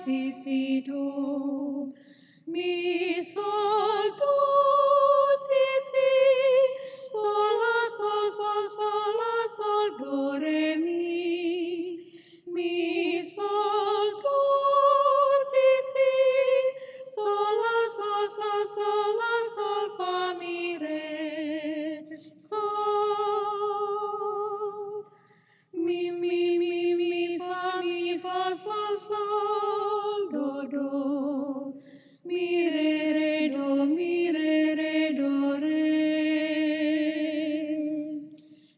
si si do, mi sol do si si, sol la sol sol sol la sol do re mi sol do si si, sol la sol sol sol la sol fa mi re sol. Mi fa sol sol do do, mi re do re.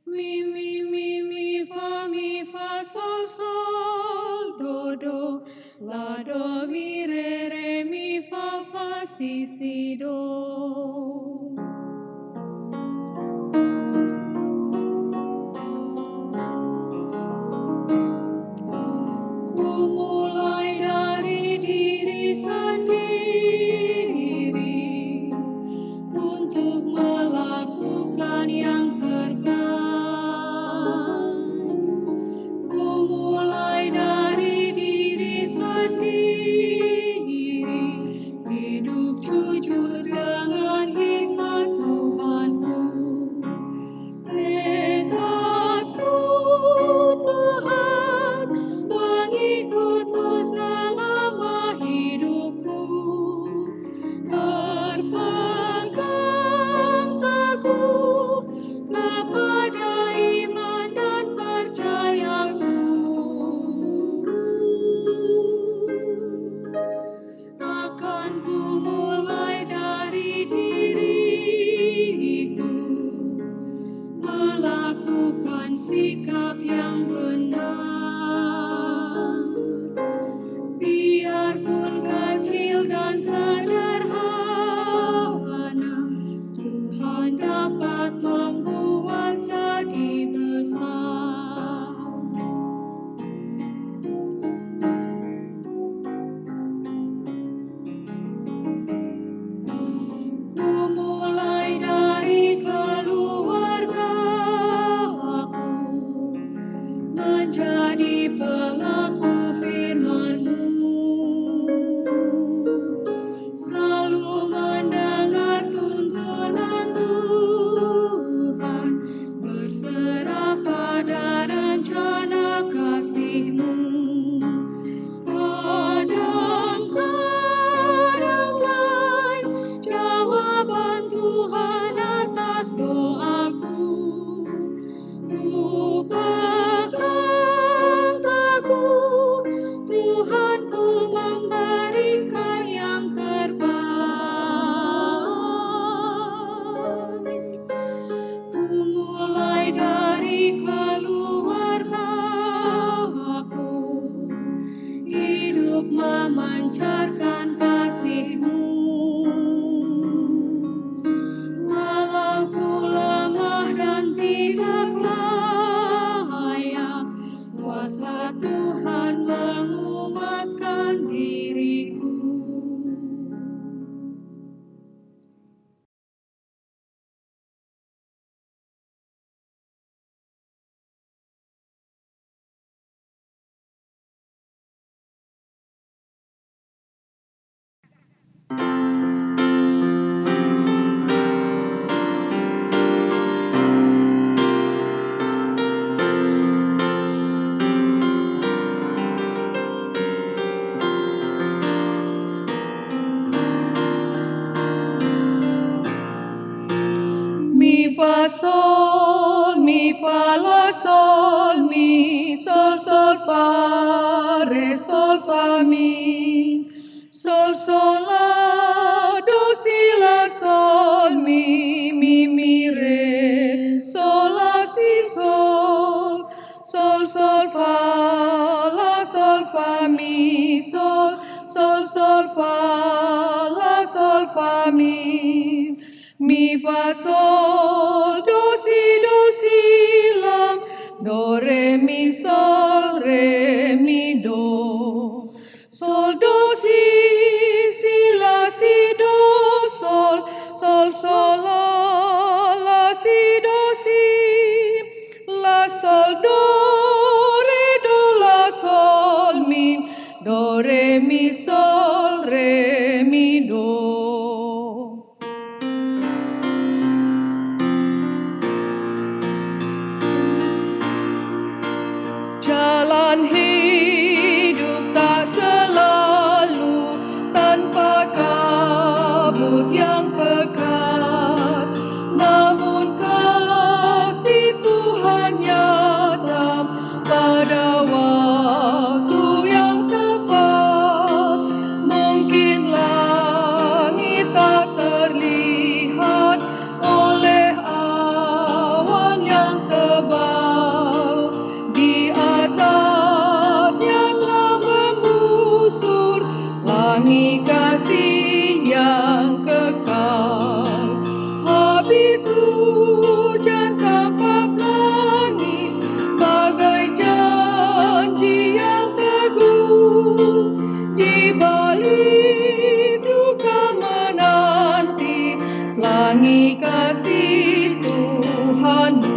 Mi fa sol sol do do, la do mi fa si si do. Ku mulai dari diri sendiri untuk melakukan yang terbaik. Ku mulai dari diri sendiri, hidup jujur dengan hikmat Tuhanku. Tekadku Tuhan, mengikutmu selama hidupku, berpegang teguh kepada iman dan percayaku. Akan ku mulai dari diriku, melakukan sikap yang benar, biarpun kecil dan sederhana, Tuhan dapat membuat jadi besar. Ku mulai dari keluarga aku, menjadi pelaku firman-Mu, selalu mendengar tuntunan Tuhan, berserah pada rencana kasih-Mu. Kadang-kadang lain jawaban Tuhan atas doaku. Ku pegang teguh, Tuhanku memberikan yang terbaik. Ku mulai dari keluarga aku, hidup memancarkan kasih-Mu. Walau ku lemah dan tidak layak, kuasa Tuhan menguatkan diriku. Mi fa sol, mi fa la sol, mi sol sol fa re sol fa mi, sol sol la do si la sol mi re sol la si sol, sol sol fa la sol fa mi sol, sol sol fa la sol fa mi. Mi fa sol do si la, do re mi do, sol do si do, sol sol sol la si do si, la sol do re do la sol mi do re mi sol re mi do. Jalan hidup tak selalu tanpa kabut yang pekat, namun kasih Tuhan nyata pada waktu yang tepat. Mungkin langit tak terlihat oleh awan yang tebal, di atasnya telah membusur pelangi kasih yang kekal. Habis hujan tanpa pelangi, bagai janji yang teguh, di balik duka menanti pelangi kasih Tuhanmu.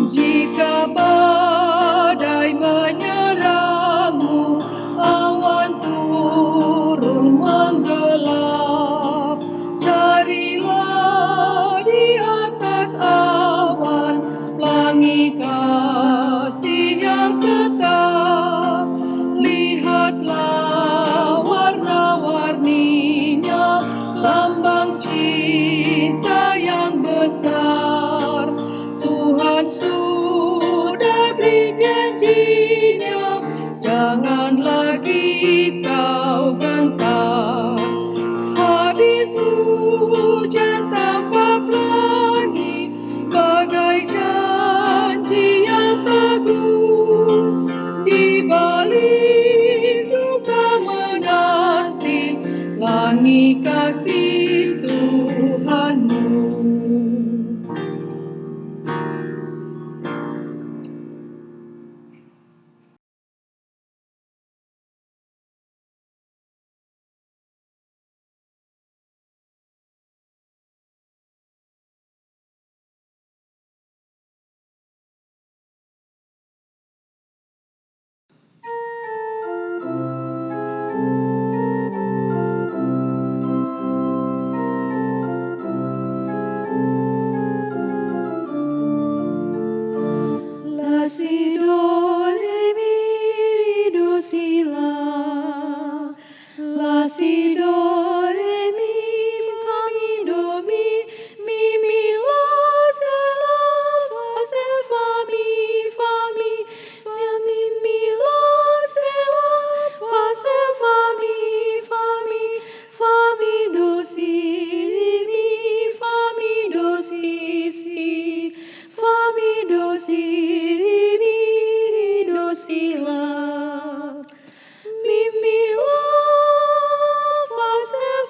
Jika badai menyerangmu, awan turun menggelap, carilah di atas awan pelangi kasih yang tetap. Lihatlah warna-warninya, lambang cinta yang besar. Tuhan sudah beri janjinya, jangan lagi kau gentar. Habis hujan tanpa pelangi, bagai janji yang teguh, di balik duka menanti pelangi kasih Tuhanmu. La si do re mi ri do si la, la si do re mi fa mi do mi la se la fa mi mi la se la fa mi do si mi fa mi do si fa mi do si mi ri do si la, mi la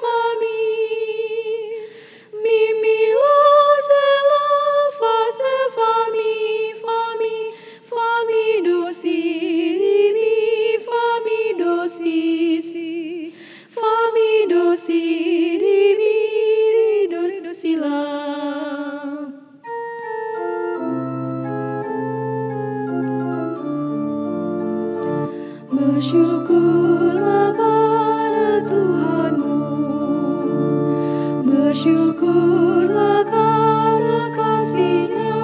fa mi la se la fa mi do si mi fa mi do si fa mi do si mi ri do si la. Bersyukurlah pada Tuhanmu, bersyukurlah karena kasih-Nya,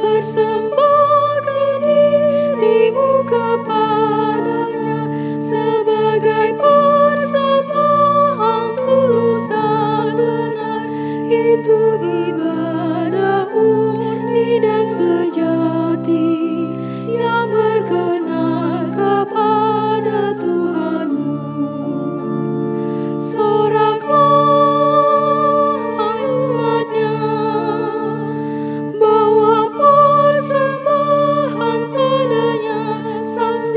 persembahkan dirimu kepada-Nya sebagai persembahan tulus dan benar. Itu ibadah murni dan sejati yang berkenan kepada Tuhanmu. Soraklah umat-Nya, bawa persembahan padanya, Sang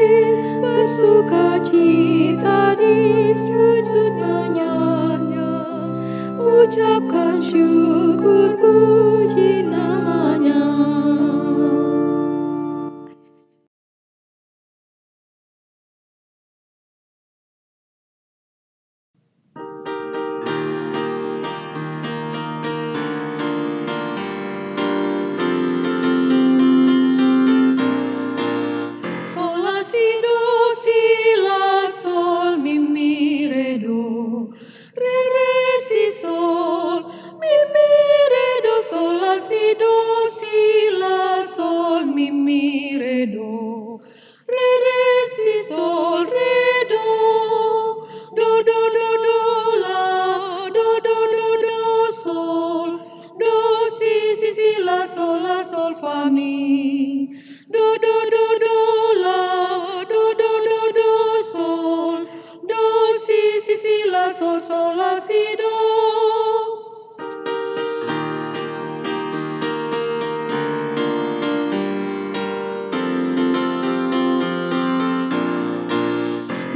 sol fa mi. Do do do do la, do do do do sol, do si la sol la si do.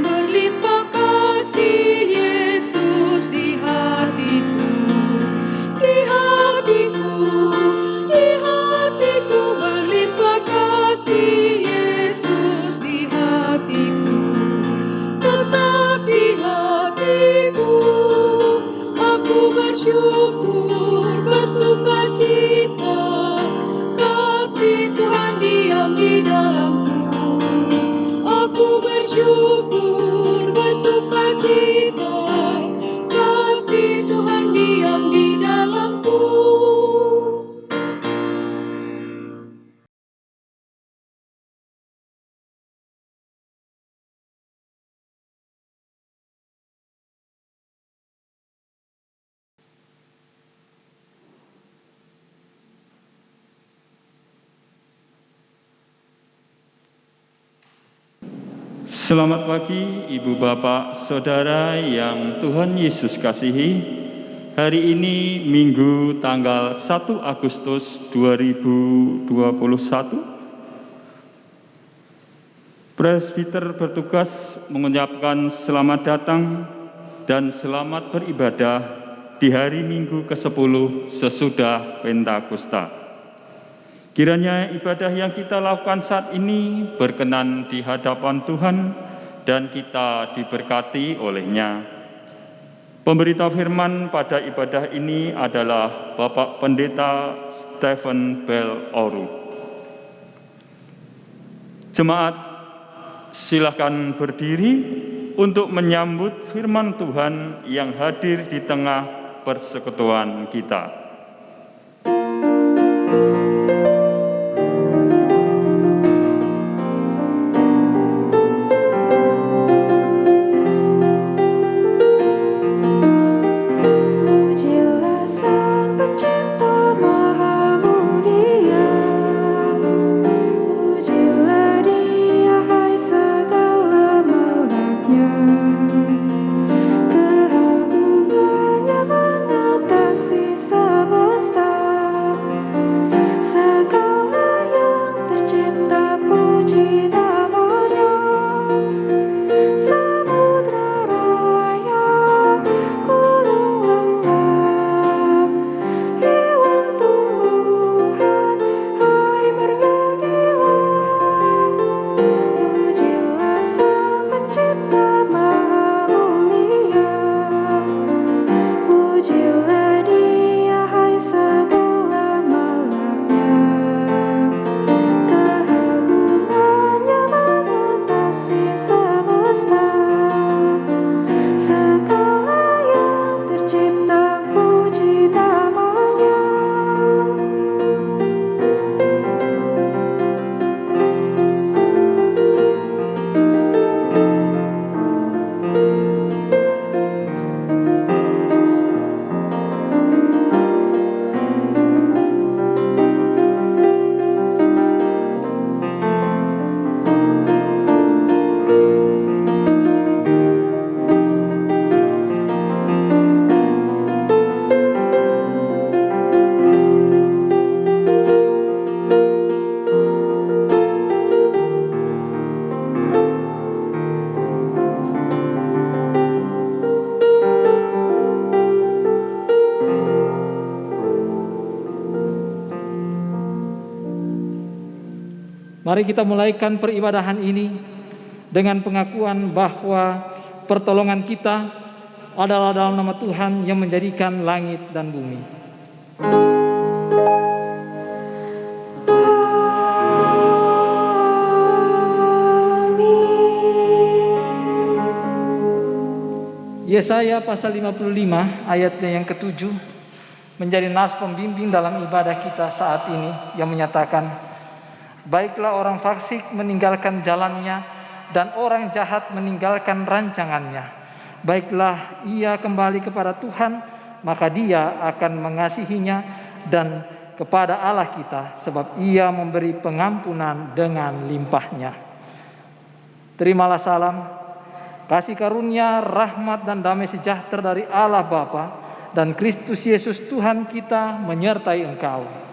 Berlimpah kasih Yesus di hatiku, di hatiku, di hatiku. Berlimpah kasih Yesus di hatiku, tetap di hatiku. Aku bersyukur, bersuka cita, kasih Tuhan diam di dalamku. Aku bersyukur, bersuka cita, kasih Tuhan diam di dalamku. Selamat pagi Ibu Bapak Saudara yang Tuhan Yesus kasihi. Hari ini Minggu tanggal 1 Agustus 2021. Presbiter bertugas mengucapkan selamat datang dan selamat beribadah di hari Minggu ke-10 sesudah Pentakosta. Kiranya ibadah yang kita lakukan saat ini berkenan di hadapan Tuhan dan kita diberkati olehnya. Pemberita firman pada ibadah ini adalah Bapak Pendeta Stephen Bell Oru. Jemaat, silakan berdiri untuk menyambut firman Tuhan yang hadir di tengah persekutuan kita. Mari kita mulaikan peribadahan ini dengan pengakuan bahwa pertolongan kita adalah dalam nama Tuhan yang menjadikan langit dan bumi. Yesaya pasal 55 ayatnya yang ke-7 menjadi nas pembimbing dalam ibadah kita saat ini yang menyatakan, baiklah orang fasik meninggalkan jalannya dan orang jahat meninggalkan rancangannya. Baiklah ia kembali kepada Tuhan, maka Dia akan mengasihinya dan kepada Allah kita, sebab Ia memberi pengampunan dengan limpahnya. Terimalah salam, kasih karunia, rahmat dan damai sejahtera dari Allah Bapa dan Kristus Yesus Tuhan kita menyertai engkau.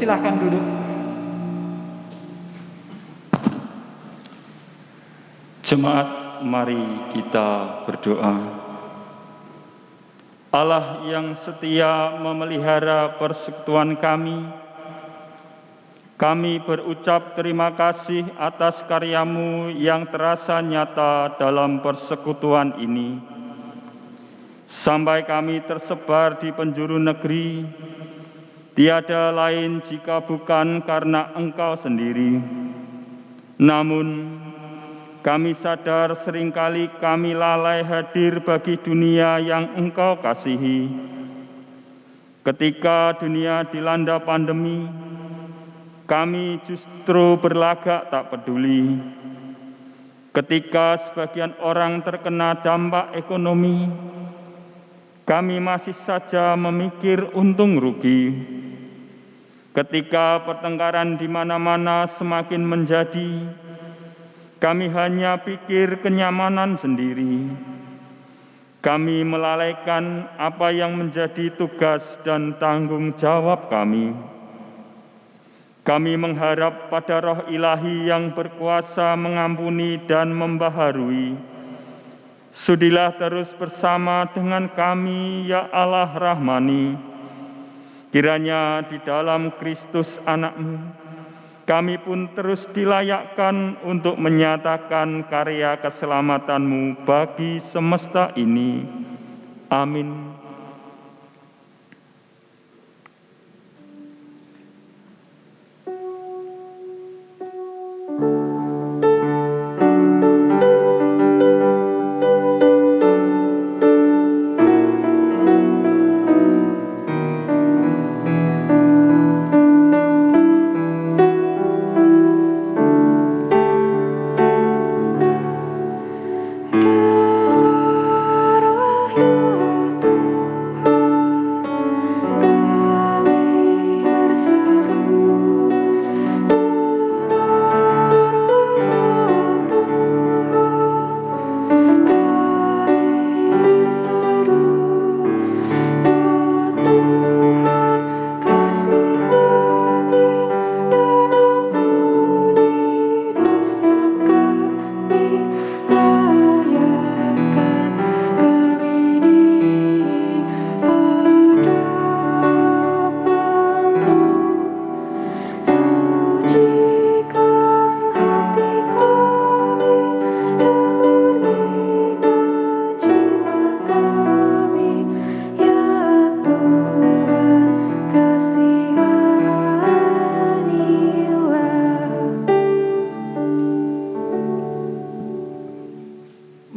Silakan duduk. Jemaat, mari kita berdoa. Allah yang setia memelihara persekutuan kami berucap terima kasih atas karya-Mu yang terasa nyata dalam persekutuan ini. Sampai kami tersebar di penjuru negeri, tiada lain jika bukan karena Engkau sendiri. Namun, kami sadar seringkali kami lalai hadir bagi dunia yang Engkau kasihi. Ketika dunia dilanda pandemi, kami justru berlagak tak peduli. Ketika sebagian orang terkena dampak ekonomi, kami masih saja memikir untung rugi. Ketika pertengkaran di mana-mana semakin menjadi, kami hanya pikir kenyamanan sendiri. Kami melalaikan apa yang menjadi tugas dan tanggung jawab kami. Kami mengharap pada Roh Ilahi yang berkuasa mengampuni dan membaharui. Sudilah terus bersama dengan kami, ya Allah Rahmani. Kiranya di dalam Kristus Anak-Mu, kami pun terus dilayakkan untuk menyatakan karya keselamatan-Mu bagi semesta ini. Amin.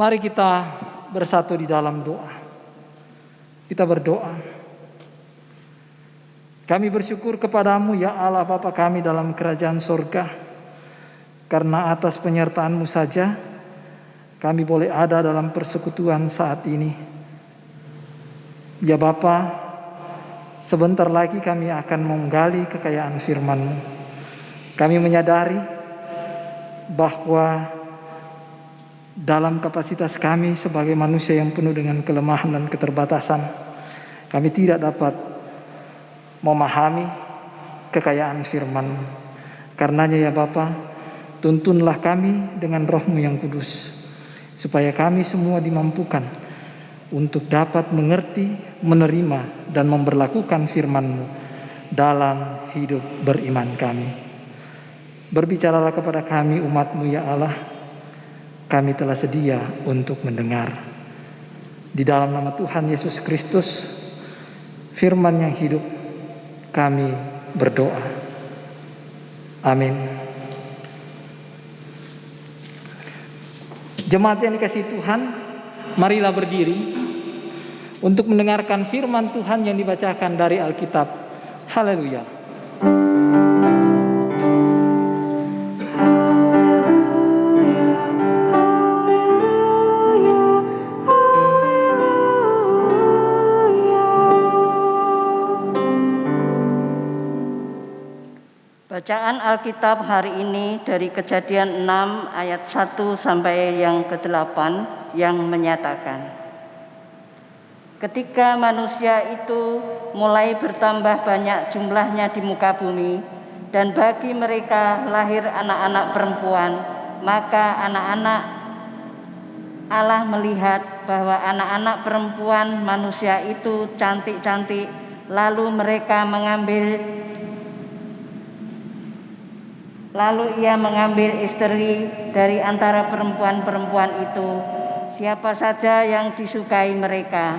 Mari kita bersatu di dalam doa. Kita berdoa. Kami bersyukur kepadamu ya Allah Bapa kami dalam kerajaan surga. Karena atas penyertaan-Mu saja kami boleh ada dalam persekutuan saat ini. Ya Bapa, sebentar lagi kami akan menggali kekayaan firman-Mu. Kami menyadari bahwa dalam kapasitas kami sebagai manusia yang penuh dengan kelemahan dan keterbatasan, kami tidak dapat memahami kekayaan firman-Mu. Karenanya ya Bapa, tuntunlah kami dengan Roh-Mu yang kudus, supaya kami semua dimampukan untuk dapat mengerti, menerima, dan memberlakukan firman-Mu dalam hidup beriman kami. Berbicaralah kepada kami umat-Mu ya Allah, kami telah sedia untuk mendengar. Di dalam nama Tuhan Yesus Kristus, firman yang hidup, kami berdoa. Amin. Jemaat yang dikasihi Tuhan, marilah berdiri untuk mendengarkan firman Tuhan yang dibacakan dari Alkitab. Haleluya. Bacaan Alkitab hari ini dari Kejadian 6 ayat 1 sampai yang ke-8 yang menyatakan, ketika manusia itu mulai bertambah banyak jumlahnya di muka bumi, dan bagi mereka lahir anak-anak perempuan, maka anak-anak Allah melihat bahwa anak-anak perempuan manusia itu cantik-cantik, lalu ia mengambil istri dari antara perempuan-perempuan itu, siapa saja yang disukai mereka.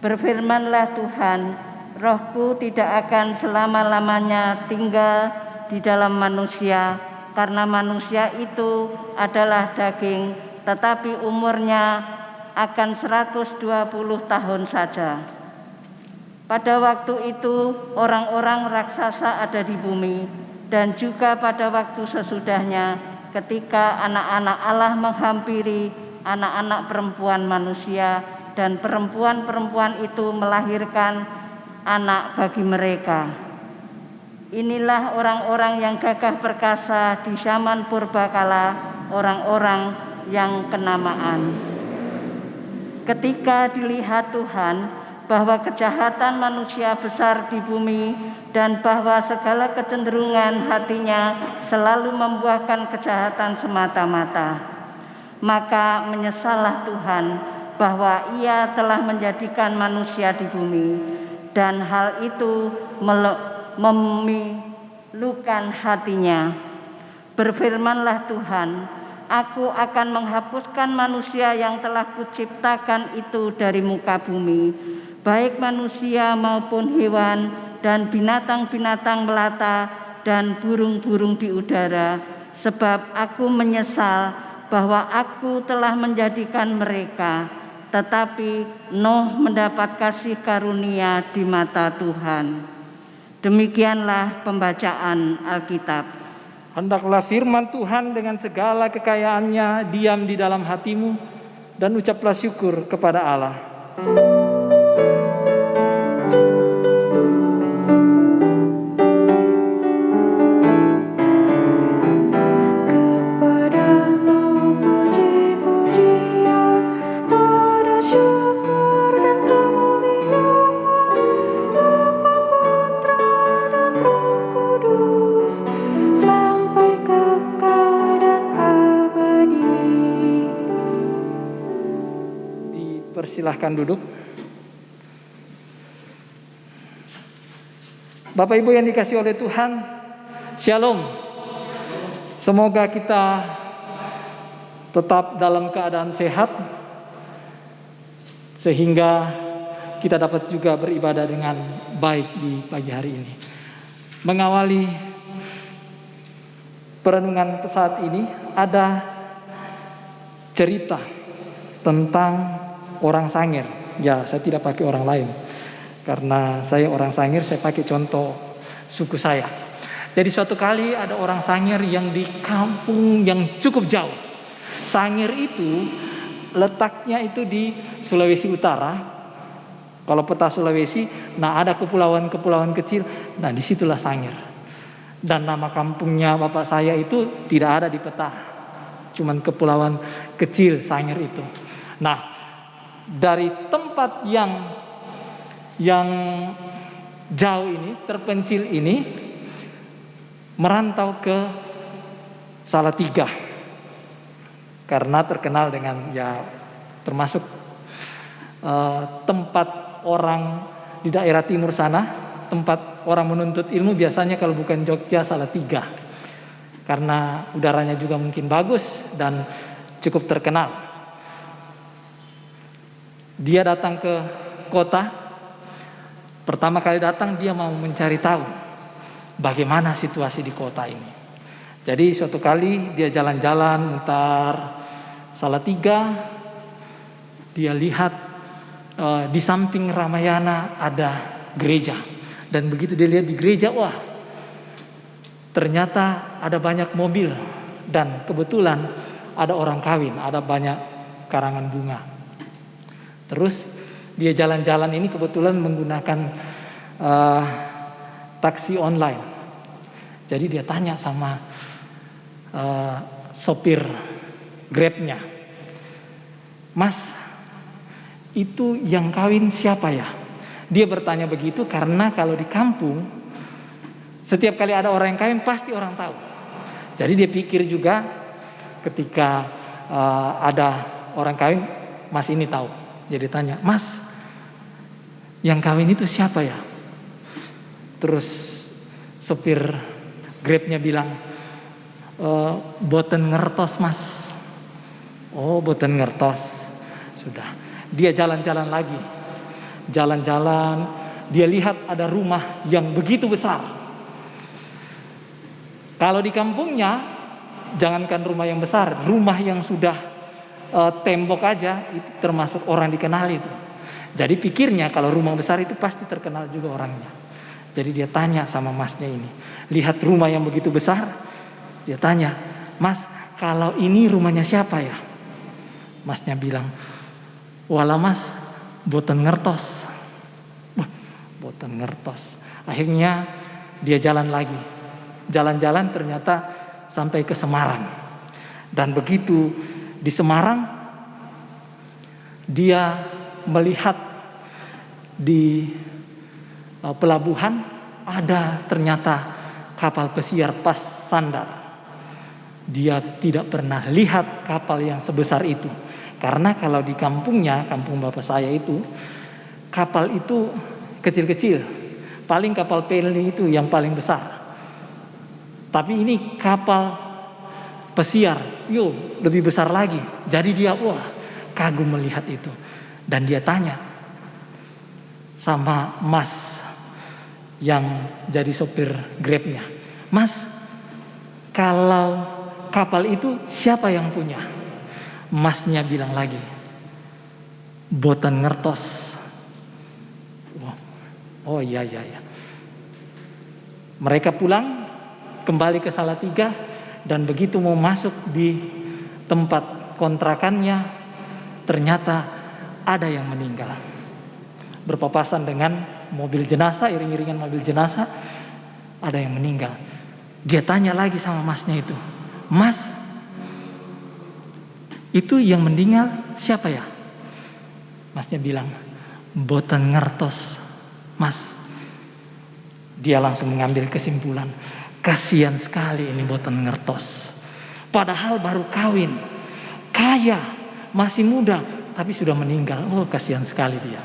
Berfirmanlah Tuhan, Roh-Ku tidak akan selama-lamanya tinggal di dalam manusia, karena manusia itu adalah daging, tetapi umurnya akan 120 tahun saja. Pada waktu itu orang-orang raksasa ada di bumi, dan juga pada waktu sesudahnya, ketika anak-anak Allah menghampiri anak-anak perempuan manusia, dan perempuan-perempuan itu melahirkan anak bagi mereka. Inilah orang-orang yang gagah perkasa di zaman purbakala, orang-orang yang kenamaan. Ketika dilihat Tuhan bahwa kejahatan manusia besar di bumi, dan bahwa segala kecenderungan hatinya selalu membuahkan kejahatan semata-mata, maka menyesallah Tuhan bahwa Ia telah menjadikan manusia di bumi, dan hal itu memilukan hatinya. Berfirmanlah Tuhan, Aku akan menghapuskan manusia yang telah Kuciptakan itu dari muka bumi, baik manusia maupun hewan, dan binatang-binatang melata, dan burung-burung di udara, sebab Aku menyesal bahwa Aku telah menjadikan mereka. Tetapi Nuh mendapat kasih karunia di mata Tuhan. Demikianlah pembacaan Alkitab. Hendaklah firman Tuhan dengan segala kekayaannya diam di dalam hatimu, dan ucaplah syukur kepada Allah. Silahkan duduk. Bapak Ibu yang dikasihi oleh Tuhan, Shalom. Semoga kita tetap dalam keadaan sehat, sehingga kita dapat juga beribadah dengan baik di pagi hari ini. Mengawali perenungan saat ini, ada cerita tentang orang Sangir. Ya, saya tidak pakai orang lain. Karena saya orang Sangir, saya pakai contoh suku saya. Jadi suatu kali ada orang Sangir yang di kampung yang cukup jauh. Sangir itu letaknya itu di Sulawesi Utara. Kalau peta Sulawesi, nah ada kepulauan-kepulauan kecil, nah disitulah Sangir. Dan nama kampungnya bapak saya itu tidak ada di peta, cuman kepulauan kecil Sangir itu. Nah, dari tempat yang jauh ini, terpencil ini, merantau ke Salatiga, karena terkenal dengan termasuk tempat orang di daerah timur sana, tempat orang menuntut ilmu biasanya kalau bukan Jogja, Salatiga, karena udaranya juga mungkin bagus dan cukup terkenal. Dia datang ke kota. Pertama kali datang dia mau mencari tahu bagaimana situasi di kota ini. Jadi suatu kali dia jalan-jalan mutar Salatiga, dia lihat di samping Ramayana ada gereja. Dan begitu dia lihat di gereja, wah, ternyata ada banyak mobil dan kebetulan ada orang kawin, ada banyak karangan bunga. Terus dia jalan-jalan ini kebetulan menggunakan taksi online. Jadi dia tanya sama sopir Grabnya, "Mas, itu yang kawin siapa ya?" Dia bertanya begitu karena kalau di kampung setiap kali ada orang yang kawin pasti orang tahu. Jadi dia pikir juga ketika ada orang kawin, Mas ini tahu. Jadi tanya, "Mas, yang kawin itu siapa ya?" Terus sopir Grabnya bilang, "Boten ngertos, Mas." "Oh, boten ngertos." Sudah. Dia jalan-jalan lagi. Jalan-jalan, dia lihat ada rumah yang begitu besar. Kalau di kampungnya, jangankan rumah yang besar, rumah yang sudah tembok aja itu termasuk orang dikenal itu. Jadi pikirnya kalau rumah besar itu pasti terkenal juga orangnya. Jadi dia tanya sama masnya ini, lihat rumah yang begitu besar, dia tanya, "Mas, kalau ini rumahnya siapa ya?" Masnya bilang, "Walah Mas, boten ngertos." Boten ngertos. Akhirnya dia jalan lagi. Jalan-jalan ternyata sampai ke Semarang. Dan begitu di Semarang, dia melihat di pelabuhan ada ternyata kapal pesiar pas sandar. Dia tidak pernah lihat kapal yang sebesar itu. Karena kalau di kampungnya, kampung bapak saya itu, kapal itu kecil-kecil. Paling kapal peli itu yang paling besar. Tapi ini kapal pesiar, lebih besar lagi. Jadi dia kagum melihat itu. Dan dia tanya sama Mas yang jadi sopir Grabnya, "Mas, kalau kapal itu siapa yang punya?" Masnya bilang lagi, "Boten ngertos." Oh iya. Mereka pulang kembali ke Salatiga dan begitu mau masuk di tempat kontrakannya, ternyata ada yang meninggal. Berpapasan dengan mobil jenazah, iring-iringan mobil jenazah, ada yang meninggal. Dia tanya lagi sama masnya itu, "Mas, itu yang meninggal siapa ya?" Masnya bilang, "Boten ngertos, Mas." Dia langsung mengambil kesimpulan, kasihan sekali ini boten ngertos. Padahal baru kawin, kaya, masih muda, tapi sudah meninggal. Oh, kasihan sekali dia.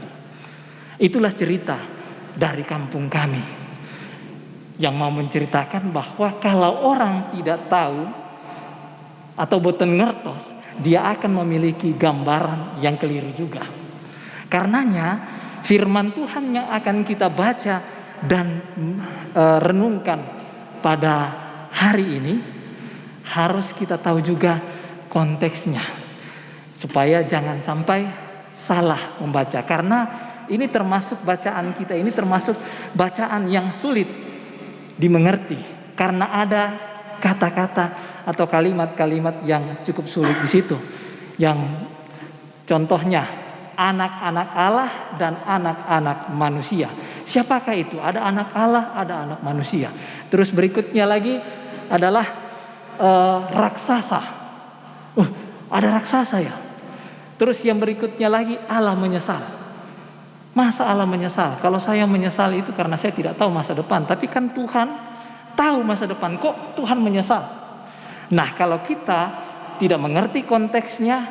Itulah cerita dari kampung kami yang mau menceritakan bahwa kalau orang tidak tahu atau boten ngertos, dia akan memiliki gambaran yang keliru juga. Karenanya firman Tuhan yang akan kita baca dan renungkan pada hari ini harus kita tahu juga konteksnya, supaya jangan sampai salah membaca. Karena ini termasuk bacaan kita, ini termasuk bacaan yang sulit dimengerti karena ada kata-kata atau kalimat-kalimat yang cukup sulit di situ. Yang contohnya anak-anak Allah dan anak-anak manusia. Siapakah itu? Ada anak Allah, ada anak manusia. Terus berikutnya lagi adalah raksasa. Ada raksasa ya. Terus yang berikutnya lagi Allah menyesal. Masa Allah menyesal? Kalau saya menyesal itu karena saya tidak tahu masa depan. Tapi kan Tuhan tahu masa depan. Kok Tuhan menyesal? Nah, kalau kita tidak mengerti konteksnya,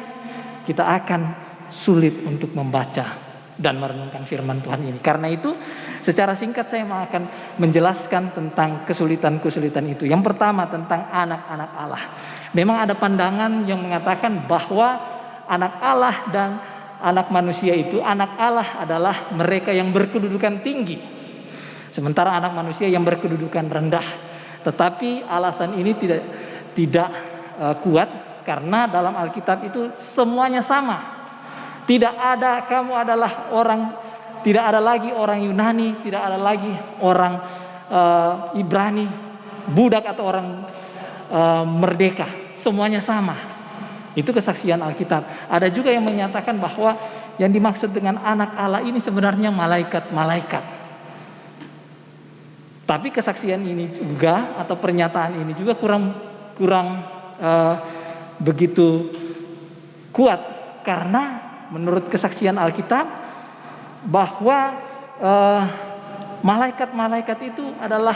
kita akan sulit untuk membaca dan merenungkan firman Tuhan ini. Karena itu, secara singkat saya akan menjelaskan tentang kesulitan-kesulitan itu. Yang pertama tentang anak-anak Allah. Memang ada pandangan yang mengatakan bahwa anak Allah dan anak manusia itu, anak Allah adalah mereka yang berkedudukan tinggi, sementara anak manusia yang berkedudukan rendah. Tetapi alasan ini tidak kuat, karena dalam Alkitab itu semuanya sama. Tidak ada kamu adalah orang, tidak ada lagi orang Yunani, tidak ada lagi orang Ibrani, budak atau orang merdeka, semuanya sama. Itu kesaksian Alkitab. Ada juga yang menyatakan bahwa yang dimaksud dengan anak Allah ini sebenarnya malaikat-malaikat. Tapi kesaksian ini juga atau pernyataan ini juga kurang begitu kuat, karena menurut kesaksian Alkitab bahwa malaikat-malaikat itu adalah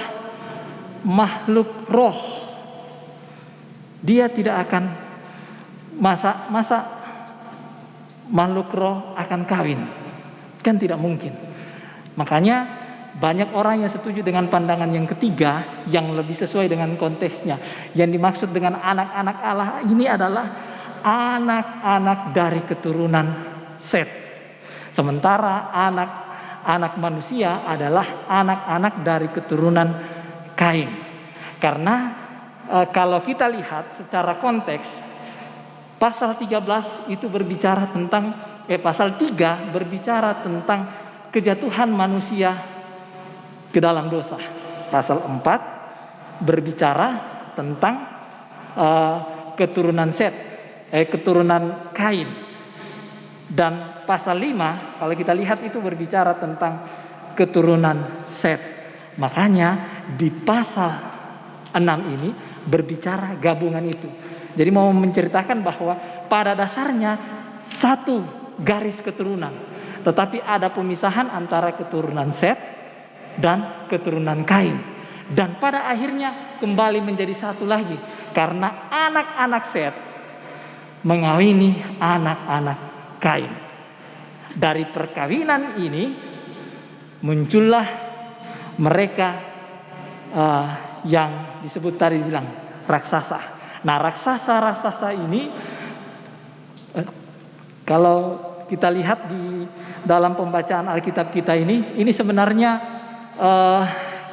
makhluk roh. Dia tidak akan masa makhluk roh akan kawin, kan tidak mungkin. Makanya banyak orang yang setuju dengan pandangan yang ketiga yang lebih sesuai dengan konteksnya. Yang dimaksud dengan anak-anak Allah ini adalah anak-anak dari keturunan Set, sementara anak-anak manusia adalah anak-anak dari keturunan Kain. Karena kalau kita lihat secara konteks, pasal 13 itu berbicara tentang pasal 3 berbicara tentang kejatuhan manusia ke dalam dosa. Pasal 4 berbicara tentang keturunan Set, keturunan Kain. Dan pasal 5 kalau kita lihat itu berbicara tentang keturunan Set. Makanya di pasal 6 ini berbicara gabungan itu. Jadi mau menceritakan bahwa pada dasarnya satu garis keturunan, tetapi ada pemisahan antara keturunan Set dan keturunan Kain. Dan pada akhirnya kembali menjadi satu lagi, karena anak-anak Set mengawini anak-anak Kain. Dari perkawinan ini muncullah mereka yang disebut tadi bilang raksasa. Nah, raksasa-raksasa ini kalau kita lihat di dalam pembacaan Alkitab kita ini sebenarnya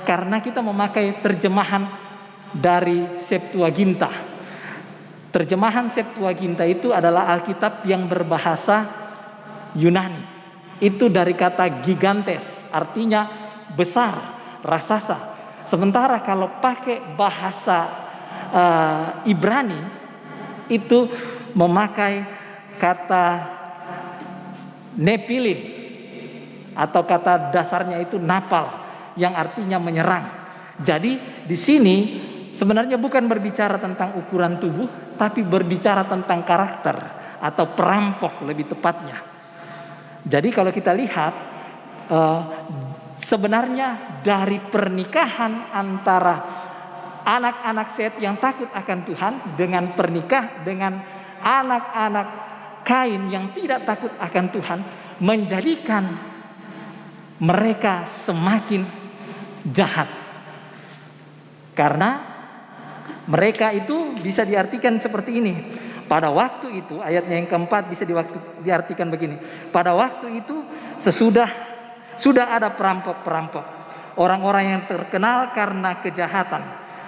karena kita memakai terjemahan dari Septuaginta. Terjemahan Septuaginta itu adalah Alkitab yang berbahasa Yunani. Itu dari kata gigantes, artinya besar, raksasa. Sementara kalau pakai bahasa Ibrani itu memakai kata Nepilim, atau kata dasarnya itu napal, yang artinya menyerang. Jadi di sini sebenarnya bukan berbicara tentang ukuran tubuh, tapi berbicara tentang karakter atau perampok lebih tepatnya. Jadi kalau kita lihat sebenarnya dari pernikahan antara anak-anak Set yang takut akan Tuhan dengan anak-anak Kain yang tidak takut akan Tuhan, menjadikan mereka semakin jahat. Karena mereka itu bisa diartikan seperti ini. Pada waktu itu, ayatnya yang keempat bisa diartikan begini. Pada waktu itu sudah ada perampok-perampok, orang-orang yang terkenal karena kejahatan.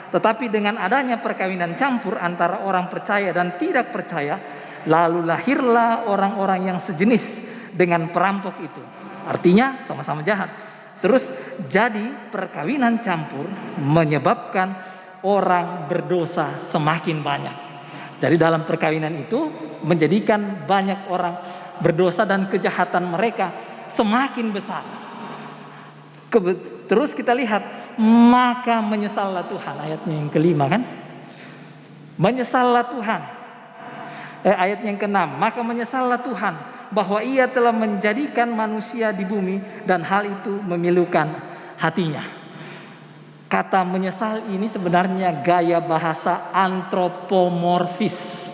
Tetapi dengan adanya perkawinan campur antara orang percaya dan tidak percaya, lalu lahirlah orang-orang yang sejenis dengan perampok itu. Artinya sama-sama jahat. Terus jadi perkawinan campur menyebabkan orang berdosa semakin banyak. Jadi dalam perkawinan itu menjadikan banyak orang berdosa dan kejahatan mereka semakin besar. Terus kita lihat, maka menyesallah Tuhan, ayatnya yang kelima kan? Menyesallah Tuhan. Ayat yang keenam, maka menyesallah Tuhan bahwa Ia telah menjadikan manusia di bumi dan hal itu memilukan hatinya. Kata menyesal ini sebenarnya gaya bahasa antropomorfis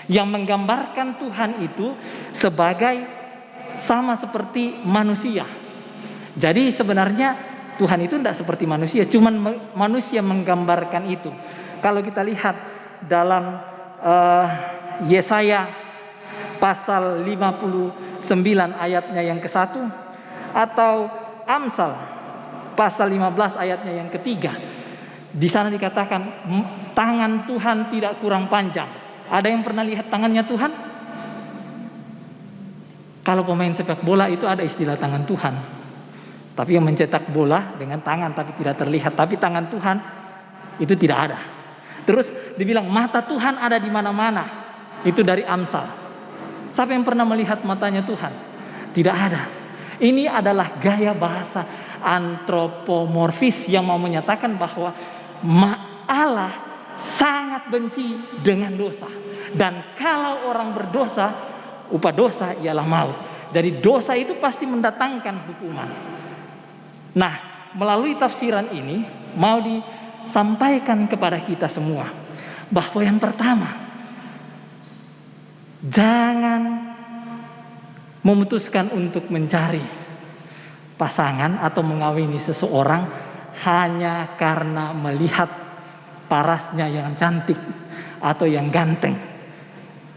yang menggambarkan Tuhan itu sebagai sama seperti manusia. Jadi sebenarnya Tuhan itu tidak seperti manusia, cuman manusia menggambarkan itu. Kalau kita lihat dalam Yesaya pasal 59 ayatnya yang ke-1 atau Amsal pasal 15 ayatnya yang ke-3. Di sana dikatakan tangan Tuhan tidak kurang panjang. Ada yang pernah lihat tangannya Tuhan? Kalau pemain sepak bola itu ada istilah tangan Tuhan. Tapi yang mencetak bola dengan tangan tapi tidak terlihat. Tapi tangan Tuhan itu tidak ada. Terus dibilang mata Tuhan ada di mana-mana. Itu dari Amsal. Siapa yang pernah melihat matanya Tuhan? Tidak ada. Ini adalah gaya bahasa antropomorfis yang mau menyatakan bahwa Allah sangat benci dengan dosa. Dan kalau orang berdosa, upah dosa ialah maut. Jadi dosa itu pasti mendatangkan hukuman. Nah, melalui tafsiran ini mau disampaikan kepada kita semua bahwa yang pertama, jangan memutuskan untuk mencari pasangan atau mengawini seseorang hanya karena melihat parasnya yang cantik atau yang ganteng.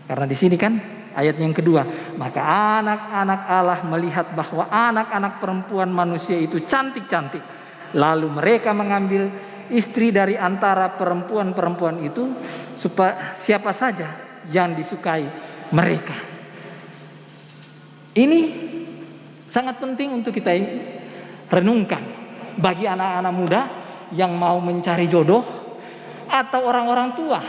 Karena di sini kan ayat yang kedua, maka anak-anak Allah melihat bahwa anak-anak perempuan manusia itu cantik-cantik. Lalu mereka mengambil istri dari antara perempuan-perempuan itu supaya siapa saja yang disukai mereka. Ini sangat penting untuk kita renungkan bagi anak-anak muda yang mau mencari jodoh atau orang-orang tua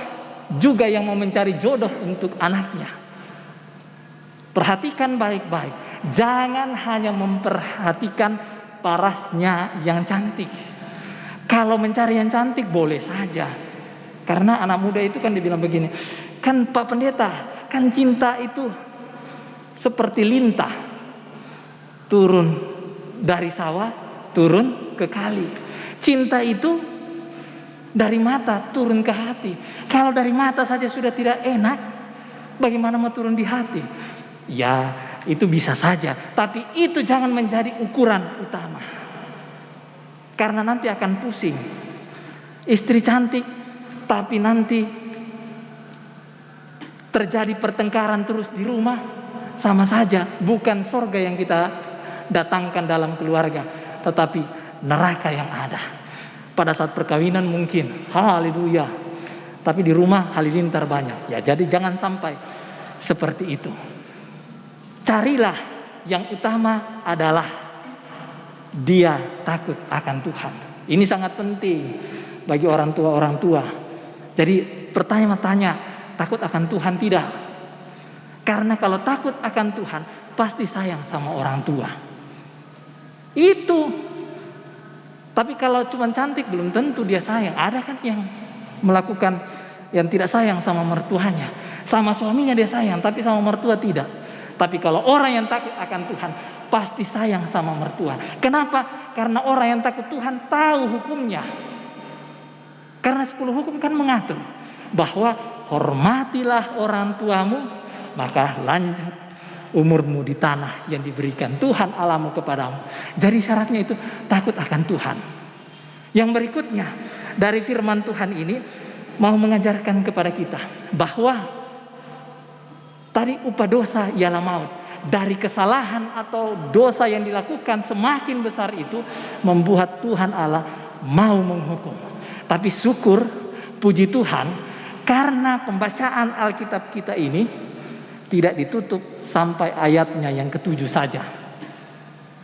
juga yang mau mencari jodoh untuk anaknya. Perhatikan baik-baik. Jangan hanya memperhatikan parasnya yang cantik. Kalau mencari yang cantik boleh saja. Karena anak muda itu kan dibilang begini, kan Pak Pendeta, kan cinta itu seperti lintah. Turun dari sawah, turun ke kali. Cinta itu dari mata turun ke hati. Kalau dari mata saja sudah tidak enak, bagaimana mau turun di hati? Ya, itu bisa saja, tapi itu jangan menjadi ukuran utama. Karena nanti akan pusing. Istri cantik, tapi nanti terjadi pertengkaran terus di rumah, sama saja bukan surga yang kita datangkan dalam keluarga, tetapi neraka yang ada. Pada saat perkawinan mungkin haleluya, tapi di rumah halilintar banyak. Ya, jadi jangan sampai seperti itu. Carilah yang utama adalah dia takut akan Tuhan. Ini sangat penting bagi orang tua. Jadi pertanyaan, takut akan Tuhan tidak? Karena kalau takut akan Tuhan pasti sayang sama orang tua. Itu. Tapi kalau cuma cantik belum tentu dia sayang. Ada kan yang melakukan yang tidak sayang sama mertuanya. Sama suaminya dia sayang, tapi sama mertua tidak. Tapi kalau orang yang takut akan Tuhan pasti sayang sama mertua. Kenapa? Karena orang yang takut Tuhan tahu hukumnya. Karena 10 hukum kan mengatur bahwa hormatilah orang tuamu, maka lanjut umurmu di tanah yang diberikan Tuhan Allahmu kepadamu. Jadi syaratnya itu takut akan Tuhan. Yang berikutnya dari firman Tuhan ini mau mengajarkan kepada kita bahwa tadi upah dosa ialah maut. Dari kesalahan atau dosa yang dilakukan semakin besar itu membuat Tuhan Allah mau menghukum. Tapi syukur, puji Tuhan, karena pembacaan Alkitab kita ini tidak ditutup sampai ayatnya yang ke-7 saja.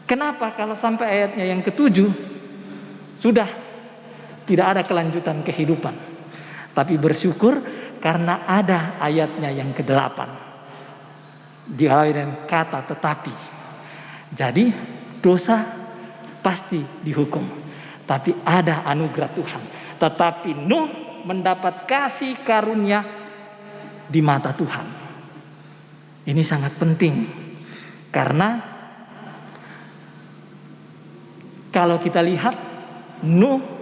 Kenapa? Kalau sampai ayatnya yang ke-7 sudah Tidak ada kelanjutan kehidupan. Tapi bersyukur karena ada ayatnya yang ke-8. Diawali dengan kata tetapi. Jadi dosa pasti dihukum. Tapi ada anugerah Tuhan. Tetapi Nuh mendapat kasih karunia di mata Tuhan. Ini sangat penting. Karena kalau kita lihat Nuh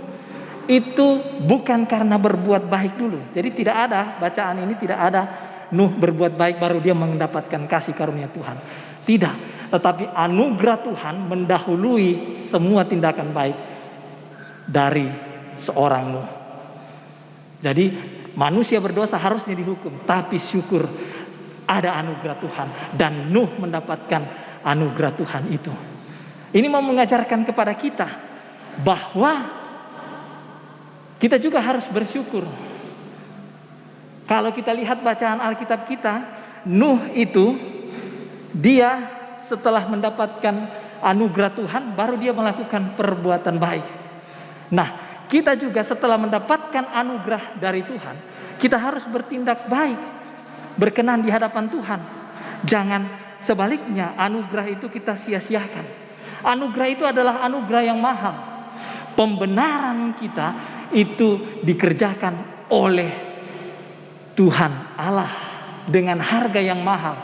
itu bukan karena berbuat baik dulu. Jadi tidak ada, bacaan ini tidak ada Nuh berbuat baik baru dia mendapatkan kasih karunia Tuhan. Tidak, tetapi anugerah Tuhan mendahului semua tindakan baik dari seorang Nuh. Jadi manusia berdosa harusnya dihukum, tapi syukur ada anugerah Tuhan dan Nuh mendapatkan anugerah Tuhan itu. Ini mau mengajarkan kepada kita bahwa kita juga harus bersyukur. Kalau kita lihat bacaan Alkitab kita, Nuh itu dia setelah mendapatkan anugerah Tuhan baru dia melakukan perbuatan baik. Nah, kita juga setelah mendapatkan anugerah dari Tuhan, kita harus bertindak baik, berkenan di hadapan Tuhan. Jangan sebaliknya anugerah itu kita sia-siakan. Anugerah itu adalah anugerah yang mahal. Pembenaran kita itu dikerjakan oleh Tuhan Allah dengan harga yang mahal,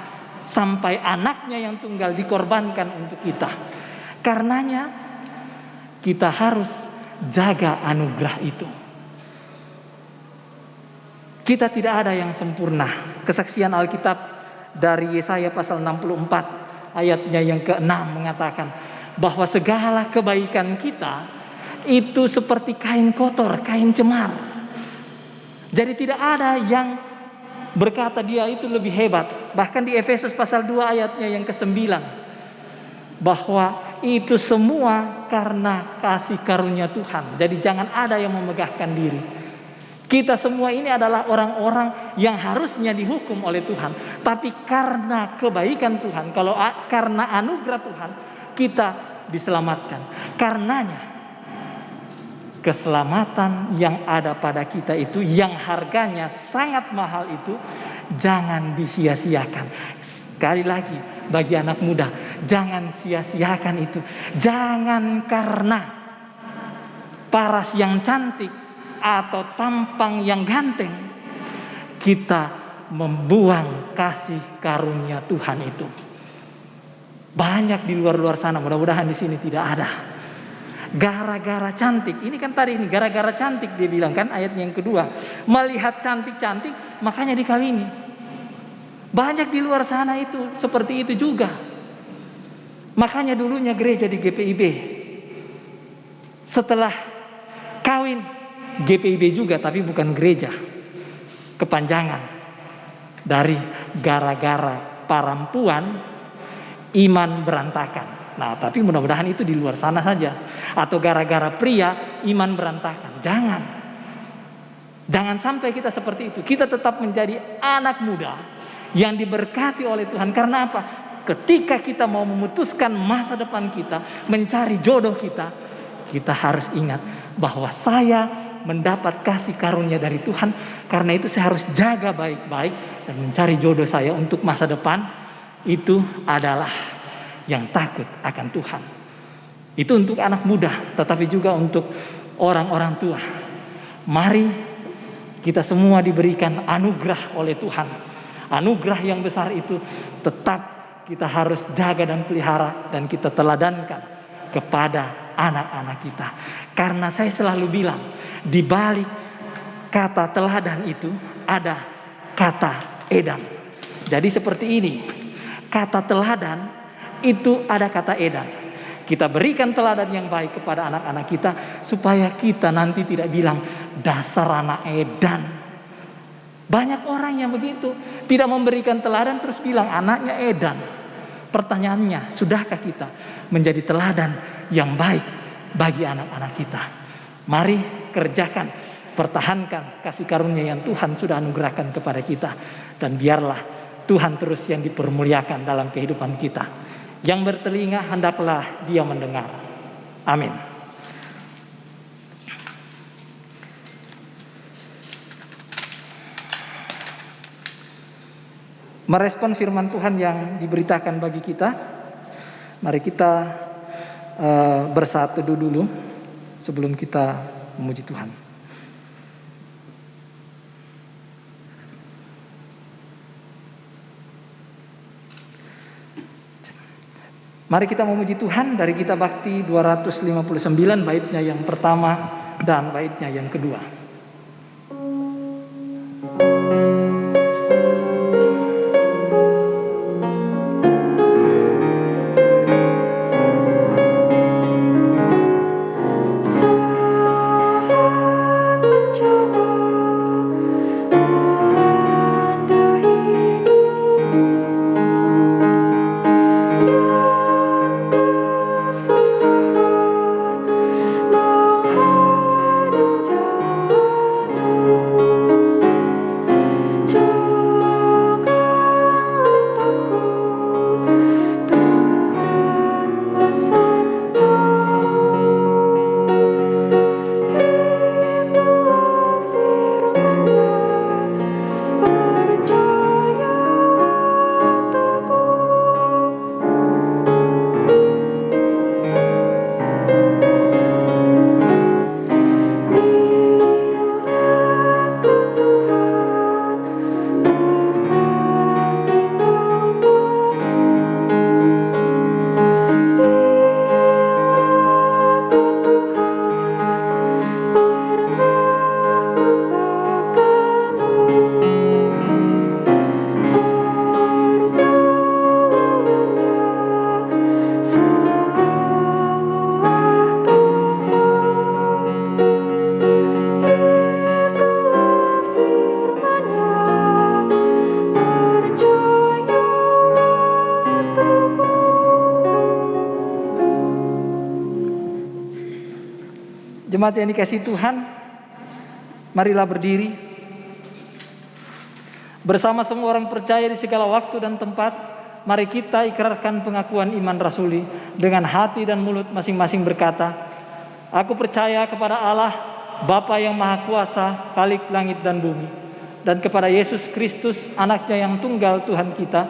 sampai anaknya yang tunggal dikorbankan untuk kita. Karenanya kita harus jaga anugerah itu. Kita tidak ada yang sempurna. Kesaksian Alkitab dari Yesaya pasal 64 ayatnya yang ke-6 mengatakan bahwa segala kebaikan kita itu seperti kain kotor, kain cemar. Jadi tidak ada yang berkata dia itu lebih hebat. Bahkan di Efesus pasal 2 ayatnya yang ke-9 bahwa itu semua karena kasih karunia Tuhan. Jadi jangan ada yang memegahkan diri. Kita semua ini adalah orang-orang yang harusnya dihukum oleh Tuhan, tapi karena kebaikan Tuhan, karena anugerah Tuhan, kita diselamatkan. Karenanya keselamatan yang ada pada kita itu, yang harganya sangat mahal itu, jangan disia-siakan. Sekali lagi, bagi anak muda, jangan sia-siakan itu. Jangan karena paras yang cantik atau tampang yang ganteng, kita membuang kasih karunia Tuhan itu. Banyak di luar sana, mudah-mudahan di sini tidak ada. Gara-gara cantik, ini kan tadi ini gara-gara cantik dia bilang kan ayatnya yang kedua, melihat cantik-cantik makanya dikawini. Banyak di luar sana itu seperti itu juga. Makanya dulunya gereja di GPIB setelah kawin GPIB juga, tapi bukan gereja, kepanjangan dari gara-gara perempuan iman berantakan. Nah, tapi mudah-mudahan itu di luar sana saja. Atau gara-gara pria iman berantakan. Jangan sampai kita seperti itu. Kita tetap menjadi anak muda yang diberkati oleh Tuhan. Karena apa? Ketika kita mau memutuskan masa depan kita, mencari jodoh kita, kita harus ingat bahwa saya mendapat kasih karunia dari Tuhan. Karena itu saya harus jaga baik-baik dan mencari jodoh saya untuk masa depan. Itu adalah yang takut akan Tuhan. Itu untuk anak muda, tetapi juga untuk orang-orang tua. Mari kita semua diberikan anugerah oleh Tuhan. Anugerah yang besar itu tetap kita harus jaga dan pelihara, dan kita teladankan kepada anak-anak kita. Karena saya selalu bilang, di balik kata teladan itu ada kata edan. Jadi seperti ini, kata teladan itu ada kata edan. Kita berikan teladan yang baik kepada anak-anak kita, supaya kita nanti tidak bilang dasar anak edan. Banyak orang yang begitu, tidak memberikan teladan terus bilang anaknya edan. Pertanyaannya, sudahkah kita menjadi teladan yang baik bagi anak-anak kita? Mari kerjakan, pertahankan kasih karunia yang Tuhan sudah anugerahkan kepada kita, dan biarlah Tuhan terus yang dipermuliakan dalam kehidupan kita. Yang bertelinga hendaklah dia mendengar. Amin. merespon firman Tuhan yang diberitakan bagi kita. Mari kita bersatu dulu sebelum kita memuji Tuhan. Mari kita memuji Tuhan dari Kitab Bakti 259, baitnya yang pertama dan baitnya yang kedua. Jemaat yang dikasihi Tuhan, marilah berdiri bersama semua orang percaya di segala waktu dan tempat. Mari kita ikrarkan pengakuan iman rasuli dengan hati dan mulut masing-masing berkata, aku percaya kepada Allah, Bapa yang Maha Kuasa, Khalik langit dan bumi, dan kepada Yesus Kristus, anaknya yang tunggal Tuhan kita,